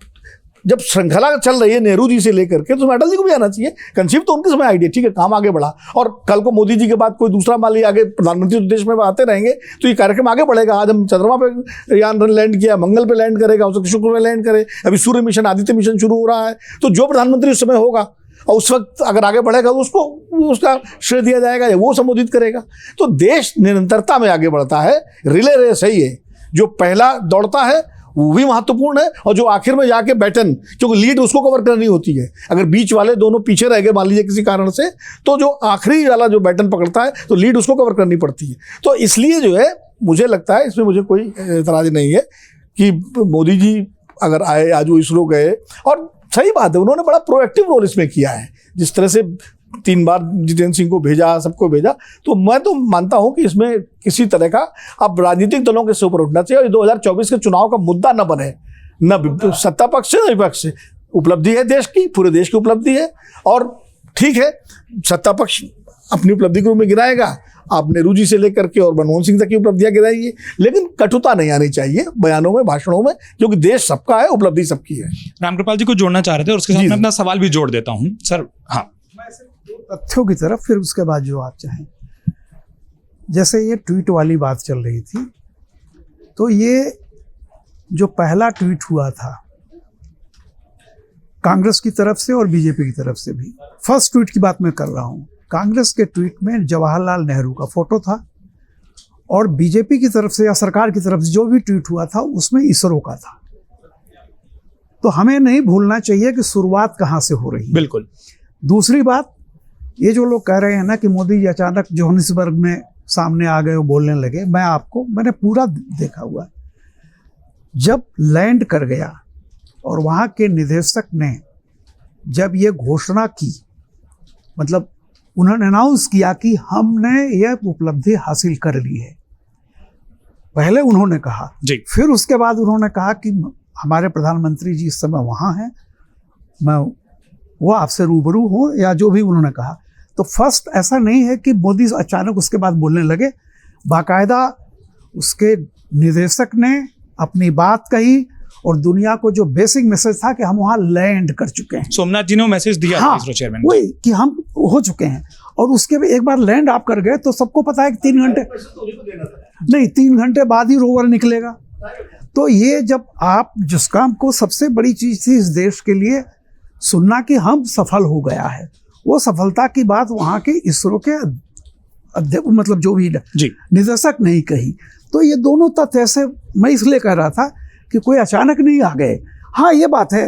जब श्रृंखला चल रही है नेहरू जी से लेकर के, तो अटल जी को भी आना चाहिए। कंसीव तो उनके समय आइडिया, ठीक है, काम आगे बढ़ा, और कल को मोदी जी के बाद कोई दूसरा मान लिया आगे प्रधानमंत्री देश में आते रहेंगे तो ये कार्यक्रम आगे बढ़ेगा। आज हम चंद्रमा पे यान लैंड किया, मंगल पे लैंड करेगा, उसके शुक्र पे लैंड करे, अभी सूर्य मिशन, आदित्य मिशन शुरू हो रहा है। तो जो प्रधानमंत्री उस समय होगा और उस वक्त अगर आगे बढ़ेगा तो उसको उसका श्रेय दिया जाएगा या वो संबोधित करेगा। तो देश निरंतरता में आगे बढ़ता है, रिले रेस है ये, जो पहला दौड़ता है वो भी महत्वपूर्ण है, और जो आखिर में जाके बैटन, क्योंकि लीड उसको कवर करनी होती है। अगर बीच वाले दोनों पीछे रह गए मान लीजिए किसी कारण से, तो जो आखिरी वाला जो बैटन पकड़ता है तो लीड उसको कवर करनी पड़ती है। तो इसलिए जो है मुझे लगता है, इसमें मुझे कोई एतराज नहीं है कि मोदी जी अगर आए, आज वो इसरो गए, और सही बात है उन्होंने बड़ा प्रोएक्टिव रोल इसमें किया है। जिस तरह से 3 बार जितेंद्र सिंह को भेजा, सबको भेजा, तो मैं तो मानता हूं कि इसमें किसी तरह का अब राजनीतिक दलों के से ऊपर उठना चाहिए, और 2024 के चुनाव का मुद्दा न बने, न सत्ता पक्ष से न विपक्ष से। उपलब्धि है देश की, पूरे देश की उपलब्धि है, और ठीक है सत्ता पक्ष अपनी उपलब्धि के रूप में गिराएगा, आप नेहरू जी से लेकर के और मनमोहन सिंह तक की उपलब्धियां गिराइए, लेकिन कटुता नहीं आनी चाहिए बयानों में, भाषणों में, क्योंकि देश सबका है, उपलब्धि सबकी है। रामकृपाल जी को जोड़ना चाह रहे थे और उसके साथ मैं अपना सवाल भी जोड़ देता हूं सर। हाँ, तथ्यों की तरफ, फिर उसके बाद जो आप चाहें। जैसे ये ट्वीट वाली बात चल रही थी, तो ये जो पहला ट्वीट हुआ था कांग्रेस की तरफ से और बीजेपी की तरफ से भी, फर्स्ट ट्वीट की बात मैं कर रहा हूं। कांग्रेस के ट्वीट में जवाहरलाल नेहरू का फोटो था, और बीजेपी की तरफ से या सरकार की तरफ से जो भी ट्वीट हुआ था उसमें इसरो का था। तो हमें नहीं भूलना चाहिए कि शुरुआत कहां से हो रही है। बिल्कुल। दूसरी बात ये जो लोग कह रहे हैं ना कि मोदी जी अचानक जोहानिसबर्ग में सामने आ गए और बोलने लगे, मैंने पूरा देखा हुआ है। जब लैंड कर गया और वहाँ के निदेशक ने जब ये घोषणा की, मतलब उन्होंने अनाउंस किया कि हमने यह उपलब्धि हासिल कर ली है, पहले उन्होंने कहा जी, फिर उसके बाद उन्होंने कहा कि हमारे प्रधानमंत्री जी इस समय वहाँ हैं, मैं वो आपसे रूबरू हूँ, या जो भी उन्होंने कहा। तो फर्स्ट ऐसा नहीं है कि मोदी अचानक उसके बाद बोलने लगे, बाकायदा उसके निदेशक ने अपनी बात कही और दुनिया को जो बेसिक मैसेज था कि हम वहाँ लैंड कर चुके हैं। सोमनाथ जी ने मैसेज दिया हाँ, इसरो चेयरमैन वही कि हम हो चुके हैं, और उसके भी एक बार लैंड आप कर गए तो सबको पता है कि 3 घंटे नहीं, 3 घंटे बाद ही रोवर निकलेगा। तो ये जब आप जिस काम को, सबसे बड़ी चीज थी इस देश के लिए सुनना कि हम सफल हो गया है, वो सफलता की बात वहाँ के इसरो के मतलब जो भी जी निदेशक नहीं कही। तो ये दोनों तथ्य ऐसे मैं इसलिए कह रहा था कि कोई अचानक नहीं आ गए। हाँ, ये बात है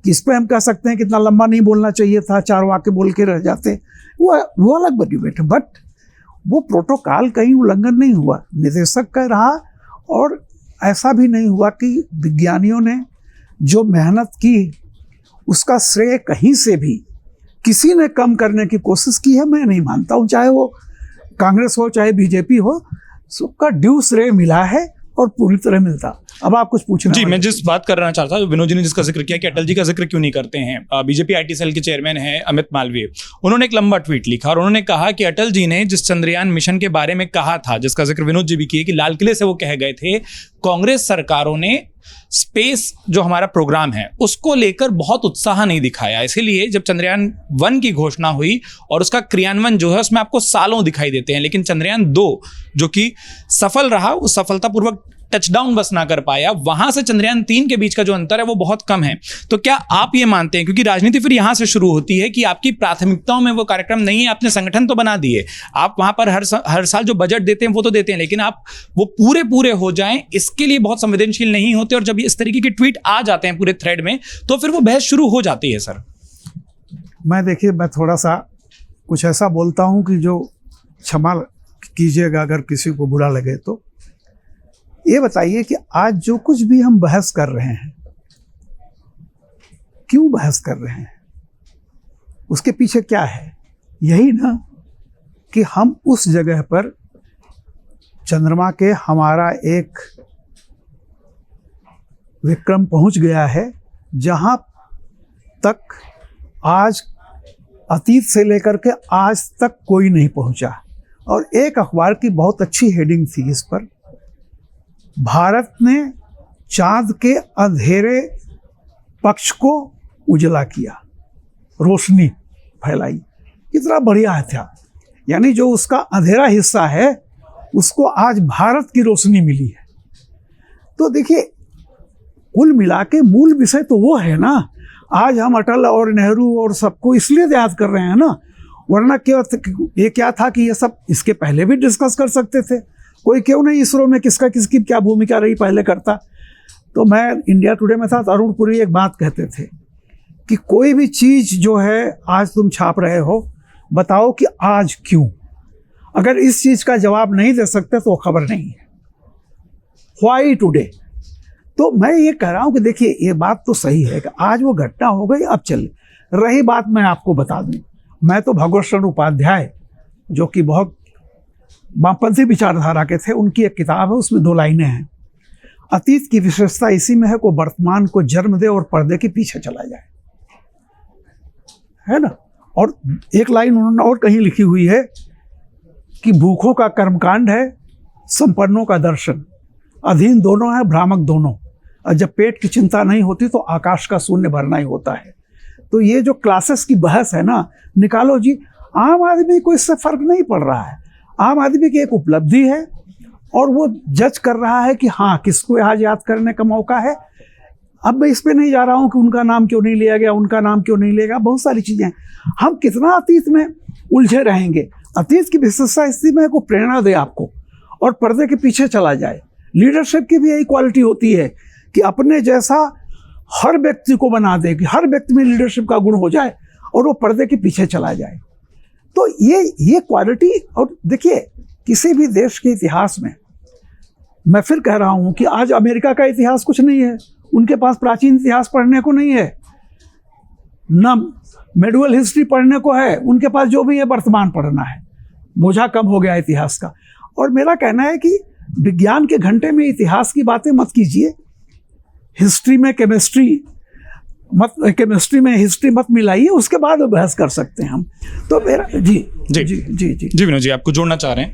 कि इस पर हम कह सकते हैं कि इतना लंबा नहीं बोलना चाहिए था, 4 वाक्य बोल के रह जाते, वो अलग डिबेट है, बट वो प्रोटोकॉल कहीं उल्लंघन नहीं हुआ, निदेशक कह रहा। और ऐसा भी नहीं हुआ कि विज्ञानियों ने जो मेहनत की उसका श्रेय कहीं से भी किसी ने कम करने की कोशिश की है, मैं नहीं मानता हूँ। चाहे वो कांग्रेस हो चाहे बीजेपी हो, सबका ड्यू श्रेय मिला है और पूरी तरह मिलता। अब आप कुछ पूछना जी, मैं जिस बात करना चाहता था, विनोद जी ने जिसका जिक्र किया कि अटल जी का जिक्र क्यों नहीं करते हैं, बीजेपी आईटी सेल के चेयरमैन हैं अमित मालवीय, उन्होंने एक लंबा ट्वीट लिखा और उन्होंने कहा कि अटल जी ने जिस चंद्रयान मिशन के बारे में कहा था, जिसका जिक्र विनोद जी भी किए कि लाल किले से वो कह गए थे, कांग्रेस सरकारों ने स्पेस जो हमारा प्रोग्राम है उसको लेकर बहुत उत्साह नहीं दिखाया, इसीलिए जब चंद्रयान 1 की घोषणा हुई और उसका क्रियान्वयन जो है उसमें आपको सालों दिखाई देते हैं, लेकिन चंद्रयान 2 जो कि सफल रहा, उस सफलतापूर्वक टचडाउन बस ना कर पाया, वहां से चंद्रयान 3 के बीच का जो अंतर है वो बहुत कम है। तो क्या आप ये मानते हैं, क्योंकि राजनीति फिर यहां से शुरू होती है, कि आपकी प्राथमिकताओं में वो कार्यक्रम नहीं है, आपने संगठन तो बना दिए, आप वहां पर हर साल जो बजट देते हैं वो तो देते हैं, लेकिन आप वो पूरे हो जाएं इसके लिए बहुत संवेदनशील नहीं होते, और जब इस तरीके के ट्वीट आ जाते हैं पूरे थ्रेड में तो फिर वो बहस शुरू हो जाती है। सर मैं थोड़ा सा कुछ ऐसा बोलता हूं कि जो क्षमा कीजिएगा अगर किसी को बुरा लगे। तो ये बताइए कि आज जो कुछ भी हम बहस कर रहे हैं, क्यों बहस कर रहे हैं, उसके पीछे क्या है? यही ना कि हम उस जगह पर चंद्रमा के हमारा एक विक्रम पहुंच गया है जहां तक आज अतीत से लेकर के आज तक कोई नहीं पहुंचा। और एक अखबार की बहुत अच्छी हेडिंग थी इस पर, भारत ने चांद के अंधेरे पक्ष को उजला किया, रोशनी फैलाई। कितना बढ़िया है था, यानी जो उसका अंधेरा हिस्सा है उसको आज भारत की रोशनी मिली है। तो देखिए, कुल मिला के मूल विषय तो वो है ना। आज हम अटल और नेहरू और सबको इसलिए याद कर रहे हैं ना, वरना ये क्या था कि ये सब इसके पहले भी डिस्कस कर सकते थे। कोई क्यों नहीं इसरो में किसकी क्या भूमिका रही पहले करता। तो मैं इंडिया टुडे में था, अरुण पुरी एक बात कहते थे कि कोई भी चीज़ जो है आज तुम छाप रहे हो, बताओ कि आज क्यों। अगर इस चीज़ का जवाब नहीं दे सकते तो खबर नहीं है। Why today. तो मैं ये कह रहा हूँ कि देखिए, ये बात तो सही है कि आज वो घटना हो गई, अब चल रही बात मैं आपको बता दूँ, मैं तो भगवत शरण उपाध्याय जो कि बहुत वामपंथी विचारधारा के थे, उनकी एक किताब है, उसमें 2 लाइनें हैं, अतीत की विशेषता इसी में है को वर्तमान को जन्म दे और पर्दे के पीछे चला जाए, है ना। और एक लाइन उन्होंने और कहीं लिखी हुई है कि भूखों का कर्मकांड है, संपन्नों का दर्शन, अधीन दोनों है, भ्रामक दोनों, और जब पेट की चिंता नहीं होती तो आकाश का शून्य भरना ही होता है। तो ये जो क्लासेस की बहस है ना, निकालो जी। आम आदमी को इससे फर्क नहीं पड़ रहा है। आम आदमी की एक उपलब्धि है और वो जज कर रहा है कि हाँ, किसको आज याद करने का मौका है। अब मैं इस पे नहीं जा रहा हूँ कि उनका नाम क्यों नहीं लिया गया, उनका नाम क्यों नहीं लिया गया, बहुत सारी चीज़ें हैं। हम कितना अतीत में उलझे रहेंगे। अतीत की विशेषता इसी में को प्रेरणा दे आपको और पर्दे के पीछे चला जाए। लीडरशिप की भी यही क्वालिटी होती है कि अपने जैसा हर व्यक्ति को बना दे, कि हर व्यक्ति में लीडरशिप का गुण हो जाए और वो पर्दे के पीछे चला जाए। तो ये क्वालिटी, और देखिए किसी भी देश के इतिहास में, मैं फिर कह रहा हूं कि आज अमेरिका का इतिहास कुछ नहीं है, उनके पास प्राचीन इतिहास पढ़ने को नहीं है, ना मेडुअल हिस्ट्री पढ़ने को है, उनके पास जो भी है वर्तमान पढ़ना है, बोझा कम हो गया इतिहास का। और मेरा कहना है कि विज्ञान के घंटे में इतिहास की बातें मत कीजिए, हिस्ट्री में केमिस्ट्री में हिस्ट्री मत मिलाइए, उसके बाद बहस कर सकते हैं हम। तो मेरा जी जी जी जी जी जी विनोद जी, आपको जोड़ना चाह रहे हैं?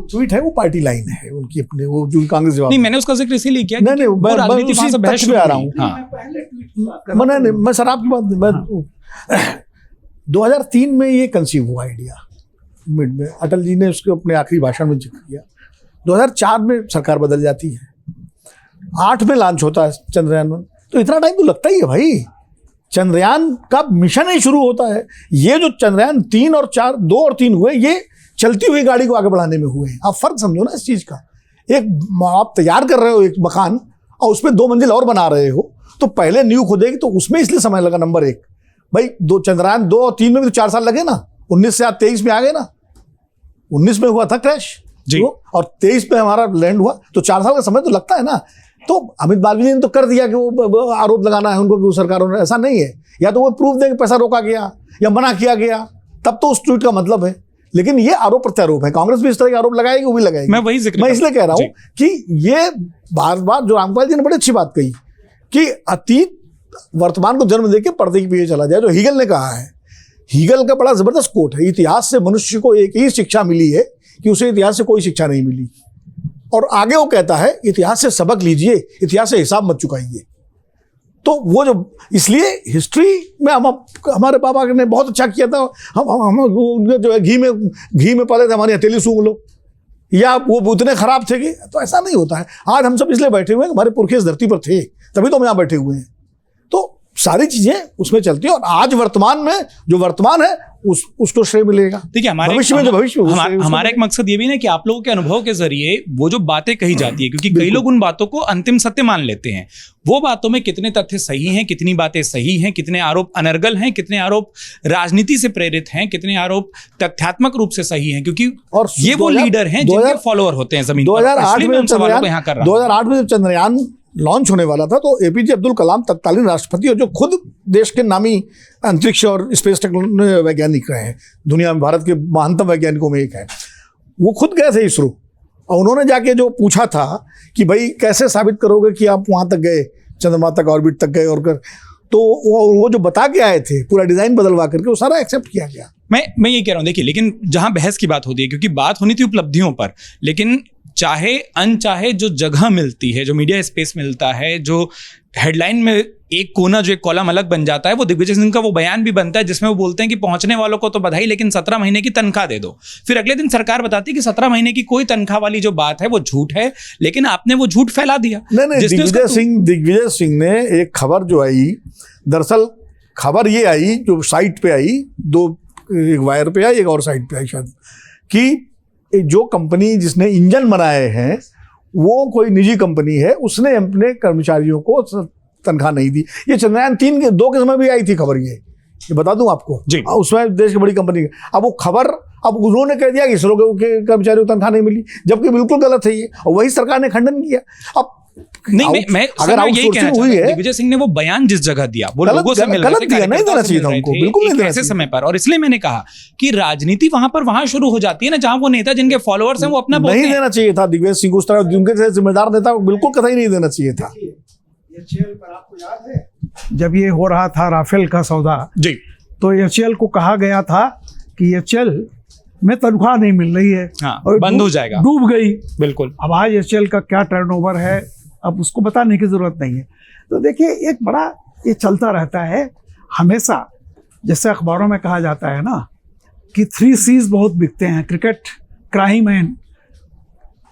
ट्वीट है वो पार्टी लाइन है उनकी अपने, वो जो कांग्रेस जवाब नहीं, मैंने उसका जिक्र इसीलिए किया नहीं, वो मैं राजनीति वहां से उसी बहस तथ्य पे आ रहा हूं। हाँ। मैं सर आपकी बात मैं 2003 में ये कंसीव हुआ आइडिया, मिड में अटल जी ने उसको अपने आखिरी भाषण में जिक्र किया। 2004 में सरकार बदल जाती है, 8 में लॉन्च होता है चंद्रयान। तो इतना टाइम तो लगता ही है भाई, चंद्रयान का मिशन ही शुरू होता है। ये जो चंद्रयान 3 और 4, 2 और 3 हुए, ये चलती हुई गाड़ी को आगे बढ़ाने में हुए हैं। आप फर्क समझो ना इस चीज का। एक आप तैयार कर रहे हो एक मकान और उसमें 2 मंजिल और बना रहे हो, तो पहले नींव खोदेगी, तो उसमें इसलिए समय लगा। नंबर 1 भाई, चंद्रयान 2 और 3 में भी तो 4 साल लगे ना। 19 से आप 23 में आ गए ना। 19 में हुआ था क्रैश जी, और 23 में हमारा लैंड हुआ, तो 4 साल का समय तो लगता है ना। तो अमित बालवी जी ने तो कर दिया कि वो आरोप लगाना है उनको कि सरकारों ने, ऐसा नहीं है। या तो वो प्रूफ दें कि पैसा रोका गया या मना किया गया, तब तो उस ट्वीट का मतलब है। लेकिन ये आरोप प्रत्यारोप है, कांग्रेस भी इस तरह के आरोप लगाएगी, वो भी लगाएगी। मैं वही जिक्र मैं इसलिए कह रहा हूं कि ये बार बार जो रामपाल जी ने बड़ी अच्छी बात कही कि अतीत वर्तमान को जन्म देके पर्दे के पीछे चला जाए, जो हीगल ने कहा है। हीगल का बड़ा जबरदस्त कोट है, इतिहास से मनुष्य को एक ही शिक्षा मिली है कि उसे इतिहास से कोई शिक्षा नहीं मिली। और आगे वो कहता है इतिहास से सबक लीजिए, इतिहास से हिसाब मत चुकाइए। तो वो जो, इसलिए हिस्ट्री में हमारे पापा ने बहुत अच्छा किया था। हम उनके जो है घी में पले थे, हमारी हथेली सूंघ लो, या वो उतने खराब थे कि, तो ऐसा नहीं होता है। आज हम सब इसलिए बैठे हुए हैं, हमारे पुरखे इस धरती पर थे, तभी तो हम यहाँ बैठे हुए हैं। तो सारी चीजें उसमें चलती है, और आज वर्तमान में जो वर्तमान है उसको श्रेय मिलेगा। देखिए, हमारे भविष्य में जो भविष्य हमारा एक मकसद ये भी ना कि आप लोगों के अनुभव के जरिए वो जो बातें कही जाती है, क्योंकि कई लोग उन बातों को अंतिम सत्य मान लेते हैं, वो बातों में कितने तथ्य सही हैं, कितनी बातें सही हैं, कितने आरोप अनर्गल हैं, कितने आरोप राजनीति से प्रेरित हैं, कितने आरोप तथ्यात्मक रूप से सही हैं, क्योंकि और ये वो लीडर हैं जिनके फॉलोअर होते हैं जमीन पर। 2008 में जब चंद्रयान लॉन्च होने वाला था, तो एपीजे अब्दुल कलाम तत्कालीन राष्ट्रपति, और जो खुद देश के नामी अंतरिक्ष और स्पेस टेक्नोलॉजी वैज्ञानिक रहे हैं, दुनिया में भारत के महानतम वैज्ञानिकों में एक है, वो खुद गए थे इसरो, और उन्होंने जाके जो पूछा था कि भाई कैसे साबित करोगे कि आप वहाँ तक गए, चंद्रमा तक ऑर्बिट तक गए, और तो वो जो बता के आए थे, पूरा डिजाइन बदलवा करके, वो सारा एक्सेप्ट किया गया। मैं ये कह रहा हूँ, देखिए, लेकिन जहां बहस की बात होती है, क्योंकि बात होनी थी उपलब्धियों पर, लेकिन चाहे अनचाहे जो जगह मिलती है, जो मीडिया स्पेस मिलता है, जो हेडलाइन में एक कोना, जो एक कॉलम अलग बन जाता है, वो दिग्विजय सिंह का वो बयान भी बनता है जिसमें वो बोलते हैं कि पहुंचने वालों को तो बधाई, लेकिन 17 महीने की तनख्वाह दे दो। फिर अगले दिन सरकार बताती है कि 17 महीने की कोई तनख्वाह वाली जो बात है वो झूठ है, लेकिन आपने वो झूठ फैला दिया। नहीं, दिग्विजय सिंह ने एक खबर जो आई, दरअसल खबर ये आई जो साइट पे आई, एक वायर पे आई, एक और साइट पे आई शायद, कि जो कंपनी जिसने इंजन बनाए हैं वो कोई निजी कंपनी है, उसने अपने कर्मचारियों को तनख्वाह नहीं दी। ये चंद्रयान 2 के समय भी आई थी खबर, ये बता दूं आपको जी। उसमें देश की बड़ी कंपनी है। अब वो खबर, अब उन्होंने कह दिया कि इसरो के कर्मचारियों को तनख्वाह नहीं मिली, जबकि बिल्कुल गलत है ये, और वही सरकार ने खंडन किया। अब नहीं, मैं अगर यही कहना चाहता हूं, दिग्विजय सिंह ने वो बयान जिस जगह दिया, वो लोगों से मिल रहे थे, नहीं देना चाहिए था उनको, बिल्कुल नहीं देना चाहिए समय पर। और इसलिए मैंने कहा कि राजनीति वहां शुरू हो जाती है ना, जहां वो नेता जिनके फॉलोअर्स हैं वो अपना नहीं देना चाहिए था दिग्विजय सिंह को, उस तरह उनके जिम्मेदार नेता को बिल्कुल कतई नहीं देना चाहिए था। आपको याद है जब ये हो रहा था राफेल का सौदा जी, तो एचएएल को कहा गया था कि एचएएल में तनख्वाह नहीं मिल रही है, और बंद हो जाएगा, डूब गई। बिल्कुल। अब आज एचएएल का क्या टर्नओवर है, अब उसको बताने की जरूरत नहीं है। तो देखिए, एक बड़ा ये चलता रहता है हमेशा, जैसे अखबारों में कहा जाता है ना कि 3 C's बहुत बिकते हैं, क्रिकेट, क्राइम एंड,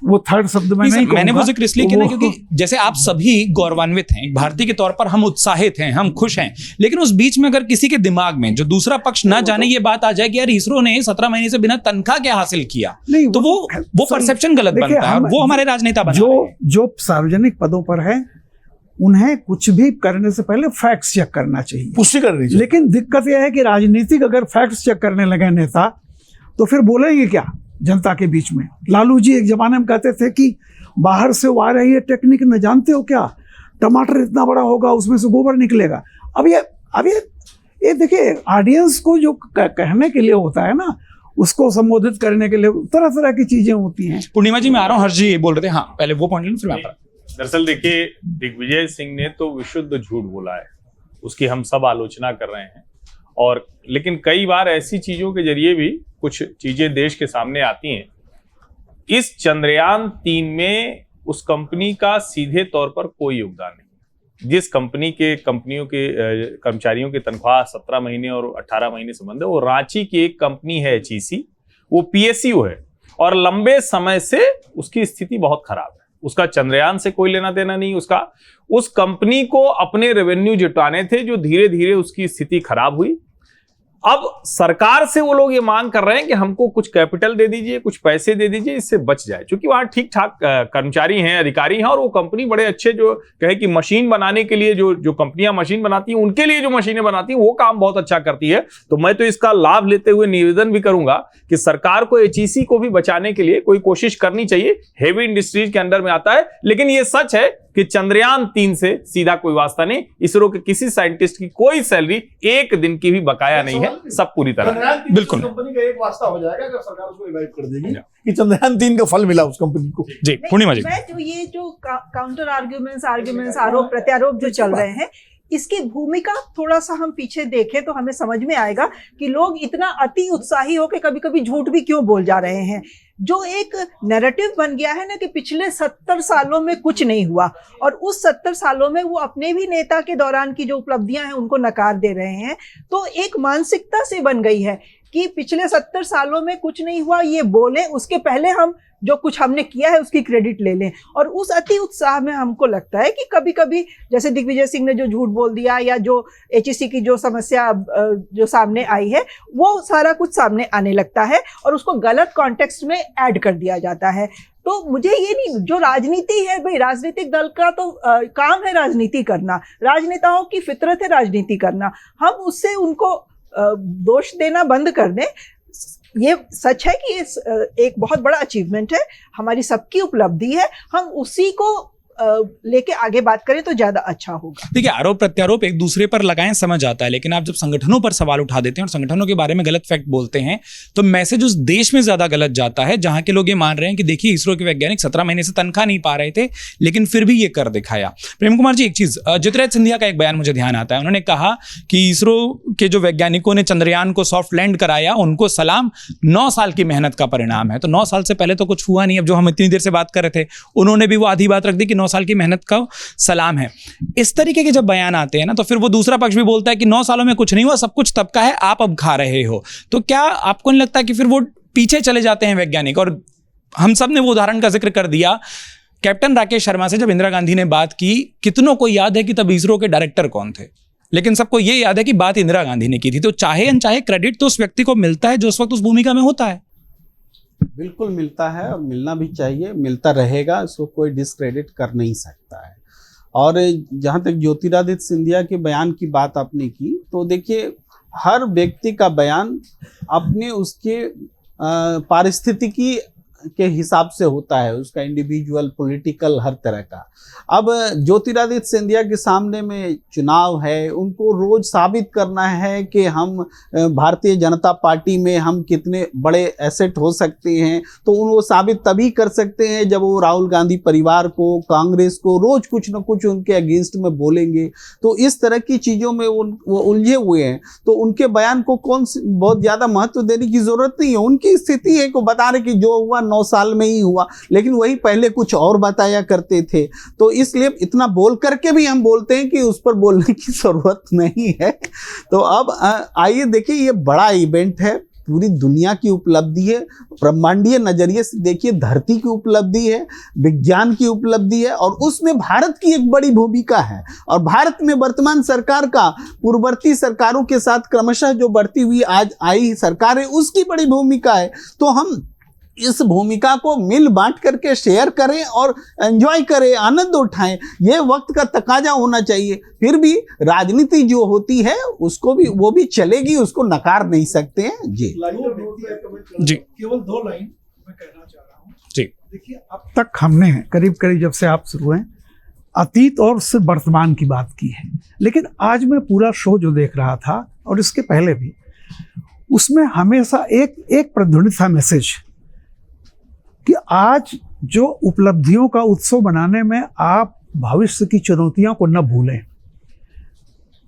वो थर्ड शब्द में नहीं, मैंने वो जिक्र इसलिए किया ना क्योंकि जैसे आप सभी गौरवान्वित हैं, भारतीय के तौर पर हम उत्साहित हैं, हम खुश हैं, लेकिन उस बीच में अगर किसी के दिमाग में जो दूसरा पक्ष ना जाने ये बात आ जाए कि यार इसरो ने 17 महीने से बिना तनख्वाह क्या हासिल किया, तो वो परसेप्शन गलत बनता है, और वो हमारे राजनेता बना जो सार्वजनिक पदों पर है उन्हें कुछ भी करने से पहले फैक्ट्स चेक करना चाहिए। पुष्टि करनी चाहिए। लेकिन दिक्कत यह है कि राजनीतिक अगर फैक्ट्स चेक करने लगे नेता, तो फिर बोलेंगे क्या जनता के बीच में? लालू जी एक जमाने में कहते थे कि बाहर से वो आ रही है टेक्निक, न जानते हो क्या, टमाटर इतना बड़ा होगा उसमें से गोबर निकलेगा। अब ये देखिए, ऑडियंस को जो कहने के लिए होता है ना, उसको संबोधित करने के लिए तरह तरह की चीजें होती हैं। पूर्णिमा जी मैं आ रहा हूँ, हर्ष जी बोल रहे थे, हाँ पहले वो पॉइंट लें फिर मैं आता हूं। दरअसल देखिए, दिग्विजय सिंह ने तो विशुद्ध झूठ बोला है, उसकी हम सब आलोचना कर रहे हैं, और लेकिन कई बार ऐसी चीजों के जरिए भी कुछ चीजें देश के सामने आती हैं। इस चंद्रयान 3 में उस कंपनी का सीधे तौर पर कोई योगदान नहीं। जिस कंपनियों के कर्मचारियों की तनख्वाह 17 महीने और 18 महीने से बंद है, वो रांची की एक कंपनी है HEC, वो PSU है, और लंबे समय से उसकी स्थिति बहुत खराब है। उसका चंद्रयान से कोई लेना देना नहीं। उस कंपनी को अपने रेवेन्यू जुटाने थे, जो धीरे धीरे उसकी स्थिति खराब हुई। अब सरकार से वो लोग ये मांग कर रहे हैं कि हमको कुछ कैपिटल दे दीजिए, कुछ पैसे दे दीजिए, इससे बच जाए, क्योंकि वहां ठीक ठाक कर्मचारी हैं, अधिकारी हैं, और वो कंपनी बड़े अच्छे, जो कहे कि मशीन बनाने के लिए जो कंपनियां मशीन बनाती हैं, उनके लिए जो मशीनें बनाती हैं वो काम बहुत अच्छा करती है। तो मैं तो इसका लाभ लेते हुए निवेदन भी करूंगा कि सरकार को HEC को भी बचाने के लिए कोई कोशिश करनी चाहिए। हेवी इंडस्ट्रीज के अंडर में आता है, लेकिन ये सच है कि चंद्रयान 3 से सीधा कोई वास्ता नहीं। इसरो के किसी साइंटिस्ट की कोई सैलरी एक दिन की भी बकाया नहीं है, सब पूरी तरह। बिल्कुल। कंपनी का एक वास्ता हो जाएगा अगर सरकार उसको रिवाइव कर देगी कि चंद्रयान 3 का फल मिला उस कंपनी को। जी पूर्णिमा जी, मैं जो ये जो काउंटर आर्ग्यूमेंट्स आरोप प्रत्यारोप जो चल रहे हैं, इसकी भूमिका थोड़ा सा हम पीछे देखें तो हमें समझ में आएगा कि लोग इतना अति उत्साही होकर कभी कभी झूठ भी क्यों बोल जा रहे हैं। जो एक नैरेटिव बन गया है ना कि पिछले 70 सालों में कुछ नहीं हुआ, और उस 70 सालों में वो अपने भी नेता के दौरान की जो उपलब्धियां हैं उनको नकार दे रहे हैं, तो एक मानसिकता से बन गई है कि पिछले 70 सालों में कुछ नहीं हुआ, ये बोले, उसके पहले हम जो कुछ हमने किया है उसकी क्रेडिट ले लें। और उस अति उत्साह में हमको लगता है कि कभी कभी जैसे दिग्विजय सिंह ने जो झूठ बोल दिया, या जो HEC की जो समस्या जो सामने आई है, वो सारा कुछ सामने आने लगता है और उसको गलत कॉन्टेक्स्ट में ऐड कर दिया जाता है। तो मुझे ये नहीं, जो राजनीति है भाई, राजनीतिक दल का तो काम है राजनीति करना, राजनेताओं की फितरत है राजनीति करना। हम उससे उनको दोष देना बंद कर दें। ये सच है कि ये एक बहुत बड़ा अचीवमेंट है, हमारी सबकी उपलब्धि है, हम उसी को लेके आगे बात करें तो ज्यादा अच्छा होगा। देखिए, आरोप प्रत्यारोप एक दूसरे पर लगाएं समझ आता है, लेकिन आप जब संगठनों पर सवाल उठा देते हैं और संगठनों के बारे में गलत फैक्ट बोलते हैं, तो मैसेज उस देश में ज्यादा गलत जाता है जहां के लोग ये मान रहे हैं कि देखिए इसरो के वैज्ञानिक 17 महीने से तनख्वाह नहीं पा रहे थे, लेकिन फिर भी ये कर दिखाया। प्रेम कुमार जी, एक चीज, ज्योतिराज सिंधिया का एक बयान मुझे ध्यान आता है। उन्होंने कहा कि इसरो के जो वैज्ञानिकों ने चंद्रयान को सॉफ्ट लैंड कराया, उनको सलाम, 9 साल की मेहनत का परिणाम है। तो 9 साल से पहले तो कुछ हुआ नहीं। अब जो हम इतनी देर से बात कर रहे थे, उन्होंने भी वो आधी बात रख दी कि 9 साल की मेहनत का सलाम है। इस तरीके के जब बयान आते हैं ना, तो फिर वो दूसरा पक्ष भी बोलता है कि 9 सालों में कुछ नहीं हुआ, सब कुछ तब का है, आप अब खा रहे हो। तो क्या आपको नहीं लगता कि फिर वो पीछे चले जाते हैं वैज्ञानिक? और हम सब ने वो उदाहरण का जिक्र कर दिया कैप्टन राकेश शर्मा से, जब इंदिरा गांधी ने बात की, कितनों को याद है कि तब इसरो के डायरेक्टर कौन थे, लेकिन सबको ये याद है कि बात इंदिरा गांधी ने की थी। तो चाहे अनचाहे क्रेडिट तो उस व्यक्ति को मिलता है जो उस वक्त उस भूमिका में होता है। बिल्कुल मिलता है और मिलना भी चाहिए, मिलता रहेगा, इसको कोई डिस्क्रेडिट कर नहीं सकता है। और जहाँ तक ज्योतिरादित्य सिंधिया के बयान की बात आपने की, तो देखिए हर व्यक्ति का बयान अपने उसके पारिस्थितिकी के हिसाब से होता है, उसका इंडिविजुअल, पॉलिटिकल, हर तरह का। अब ज्योतिरादित्य सिंधिया के सामने में चुनाव है, उनको रोज साबित करना है कि हम भारतीय जनता पार्टी में हम कितने बड़े एसेट हो सकते हैं, तो वो साबित तभी कर सकते हैं जब वो राहुल गांधी परिवार को, कांग्रेस को रोज कुछ न कुछ उनके अगेंस्ट में बोलेंगे। तो इस तरह की चीज़ों में वो उलझे हुए हैं, तो उनके बयान को बहुत ज़्यादा महत्व देने की ज़रूरत नहीं है। उनकी स्थिति है को बता रहे कि जो हुआ 9 साल में ही हुआ, लेकिन वही पहले कुछ और बताया करते थे। तो इसलिए इतना बोल करके भी हम बोलते हैं कि उस पर बोलने की जरूरत नहीं है। तो अब आइए देखिए, ये बड़ा इवेंट है, पूरी दुनिया की उपलब्धि है, ब्रह्मांडीय नजरिए से देखिए, धरती की उपलब्धि है, विज्ञान की उपलब्धि है, और उसमें भारत की एक बड़ी भूमिका है। और भारत में वर्तमान सरकार का पूर्ववर्ती सरकारों के साथ क्रमशः जो बढ़ती हुई आज आई सरकार है, उसकी बड़ी भूमिका है। तो हम इस भूमिका को मिल बांट करके शेयर करें और एंजॉय करें, आनंद उठाएं। ये वक्त का तकाजा होना चाहिए। फिर भी राजनीति जो होती है उसको भी, वो भी चलेगी, उसको नकार नहीं सकते हैं। जी जी केवल 2 लाइन मैं कहना चाह रहा हूँ। जी देखिए, अब तक हमने करीब करीब जब से आप शुरू हैं अतीत और सिर्फ वर्तमान की बात की है, लेकिन आज मैं पूरा शो जो देख रहा था और इसके पहले भी, उसमें हमेशा एक प्रतिध्वनित था मैसेज कि आज जो उपलब्धियों का उत्सव बनाने में आप भविष्य की चुनौतियों को न भूलें।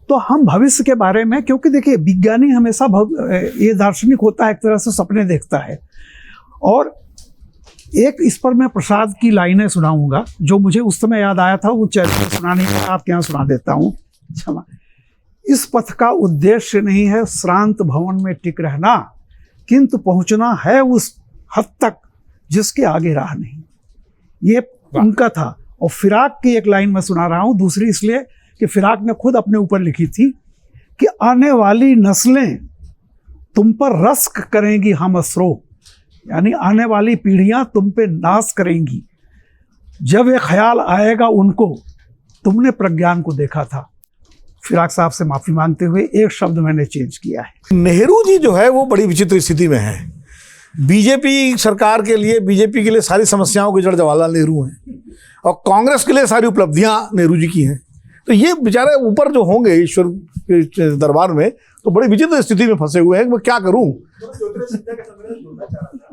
तो हम भविष्य के बारे में, क्योंकि देखिए विज्ञानी हमेशा ये दार्शनिक होता है, एक तरह से सपने देखता है। और एक इस पर मैं प्रसाद की लाइनें सुनाऊंगा जो मुझे उस समय याद आया था, वो चैनल सुनाने का आपके यहाँ सुना देता हूँ, क्षमा। इस पथ का उद्देश्य नहीं है श्रांत भवन में टिक रहना, किंतु पहुंचना है उस हद तक जिसके आगे राह नहीं। ये उनका था। और फिराक की एक लाइन मैं सुना रहा हूँ, दूसरी इसलिए कि फिराक ने खुद अपने ऊपर लिखी थी कि आने वाली नस्लें तुम पर रस्क करेंगी हम असरो, यानी आने वाली पीढ़ियां तुम पे नाश करेंगी। जब ये ख्याल आएगा उनको, तुमने प्रज्ञान को देखा था। फिराक साहब से माफी मांगते हुए एक शब्द मैंने चेंज किया है। नेहरू जी जो है वो बड़ी विचित्र स्थिति में है। बीजेपी सरकार के लिए, बीजेपी के लिए सारी समस्याओं की जड़ जवाहरलाल नेहरू हैं और कांग्रेस के लिए सारी उपलब्धियां नेहरू जी की हैं। तो ये बेचारे ऊपर जो होंगे ईश्वर के दरबार में, तो बड़ी विचित्र स्थिति में फंसे हुए हैं कि मैं क्या करूं।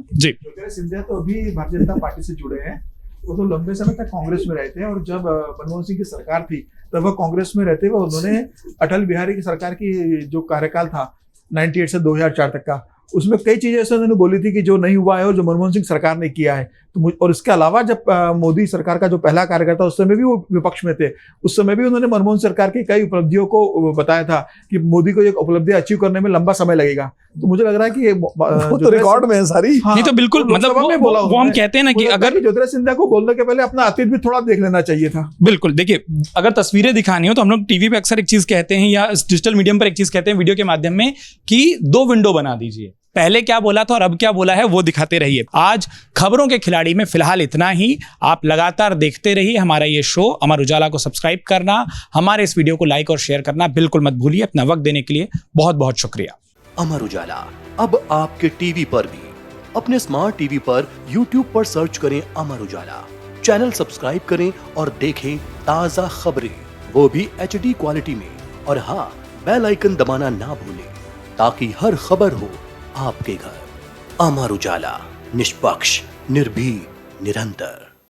जी ज्योतिरादित्य सिंधिया तो अभी भारतीय जनता पार्टी से जुड़े हैं। वो तो लंबे समय तक कांग्रेस में रहते हैं और जब मनमोहन सिंह की सरकार थी तब वह कांग्रेस में रहते हुए उन्होंने अटल बिहारी की सरकार की जो कार्यकाल था 98 से 2004 तक का, उसमें कई चीजें ऐसे उन्होंने बोली थी कि जो नहीं हुआ है और जो मनमोहन सिंह सरकार ने किया है। तो और इसके अलावा जब मोदी सरकार का जो पहला कार्यकाल था उस समय भी वो विपक्ष में थे, उस समय भी उन्होंने मनमोहन सरकार की कई उपलब्धियों को बताया था कि मोदी को ये उपलब्धि अचीव करने में लंबा समय लगेगा। तो मुझे लग रहा है कि ये तो रिकॉर्ड में है सारी। नहीं तो बिल्कुल, मतलब वो हम कहते हैं ना कि अगर ज्योतिरादित्य सिंधिया को बोलने के पहले अपना अतीत भी थोड़ा देख लेना चाहिए था। बिल्कुल, देखिए अगर तस्वीरें दिखानी हो तो हम लोग टीवी पे अक्सर एक चीज कहते हैं या डिजिटल मीडियम पर एक चीज कहते हैं वीडियो के माध्यम में कि 2 विंडो बना दीजिए, पहले क्या बोला था और अब क्या बोला है वो दिखाते रहिए। आज खबरों के खिलाड़ी में फिलहाल इतना ही। आप लगातार देखते रहिए हमारा ये शो। अमर उजाला को सब्सक्राइब करना, हमारे इस वीडियो को लाइक और शेयर करना बिल्कुल मत भूलिए। अपना वक्त देने के लिए बहुत बहुत शुक्रिया। अमर उजाला अब आपके टीवी पर भी। अपने स्मार्ट टीवी पर YouTube पर सर्च करें अमर उजाला, चैनल सब्सक्राइब करें और देखें ताजा खबरें, वो भी HD क्वालिटी में। और हाँ, बेल आइकन दबाना ना भूलें ताकि हर खबर हो आपके घर। अमर उजाला, निष्पक्ष, निर्भीक, निरंतर।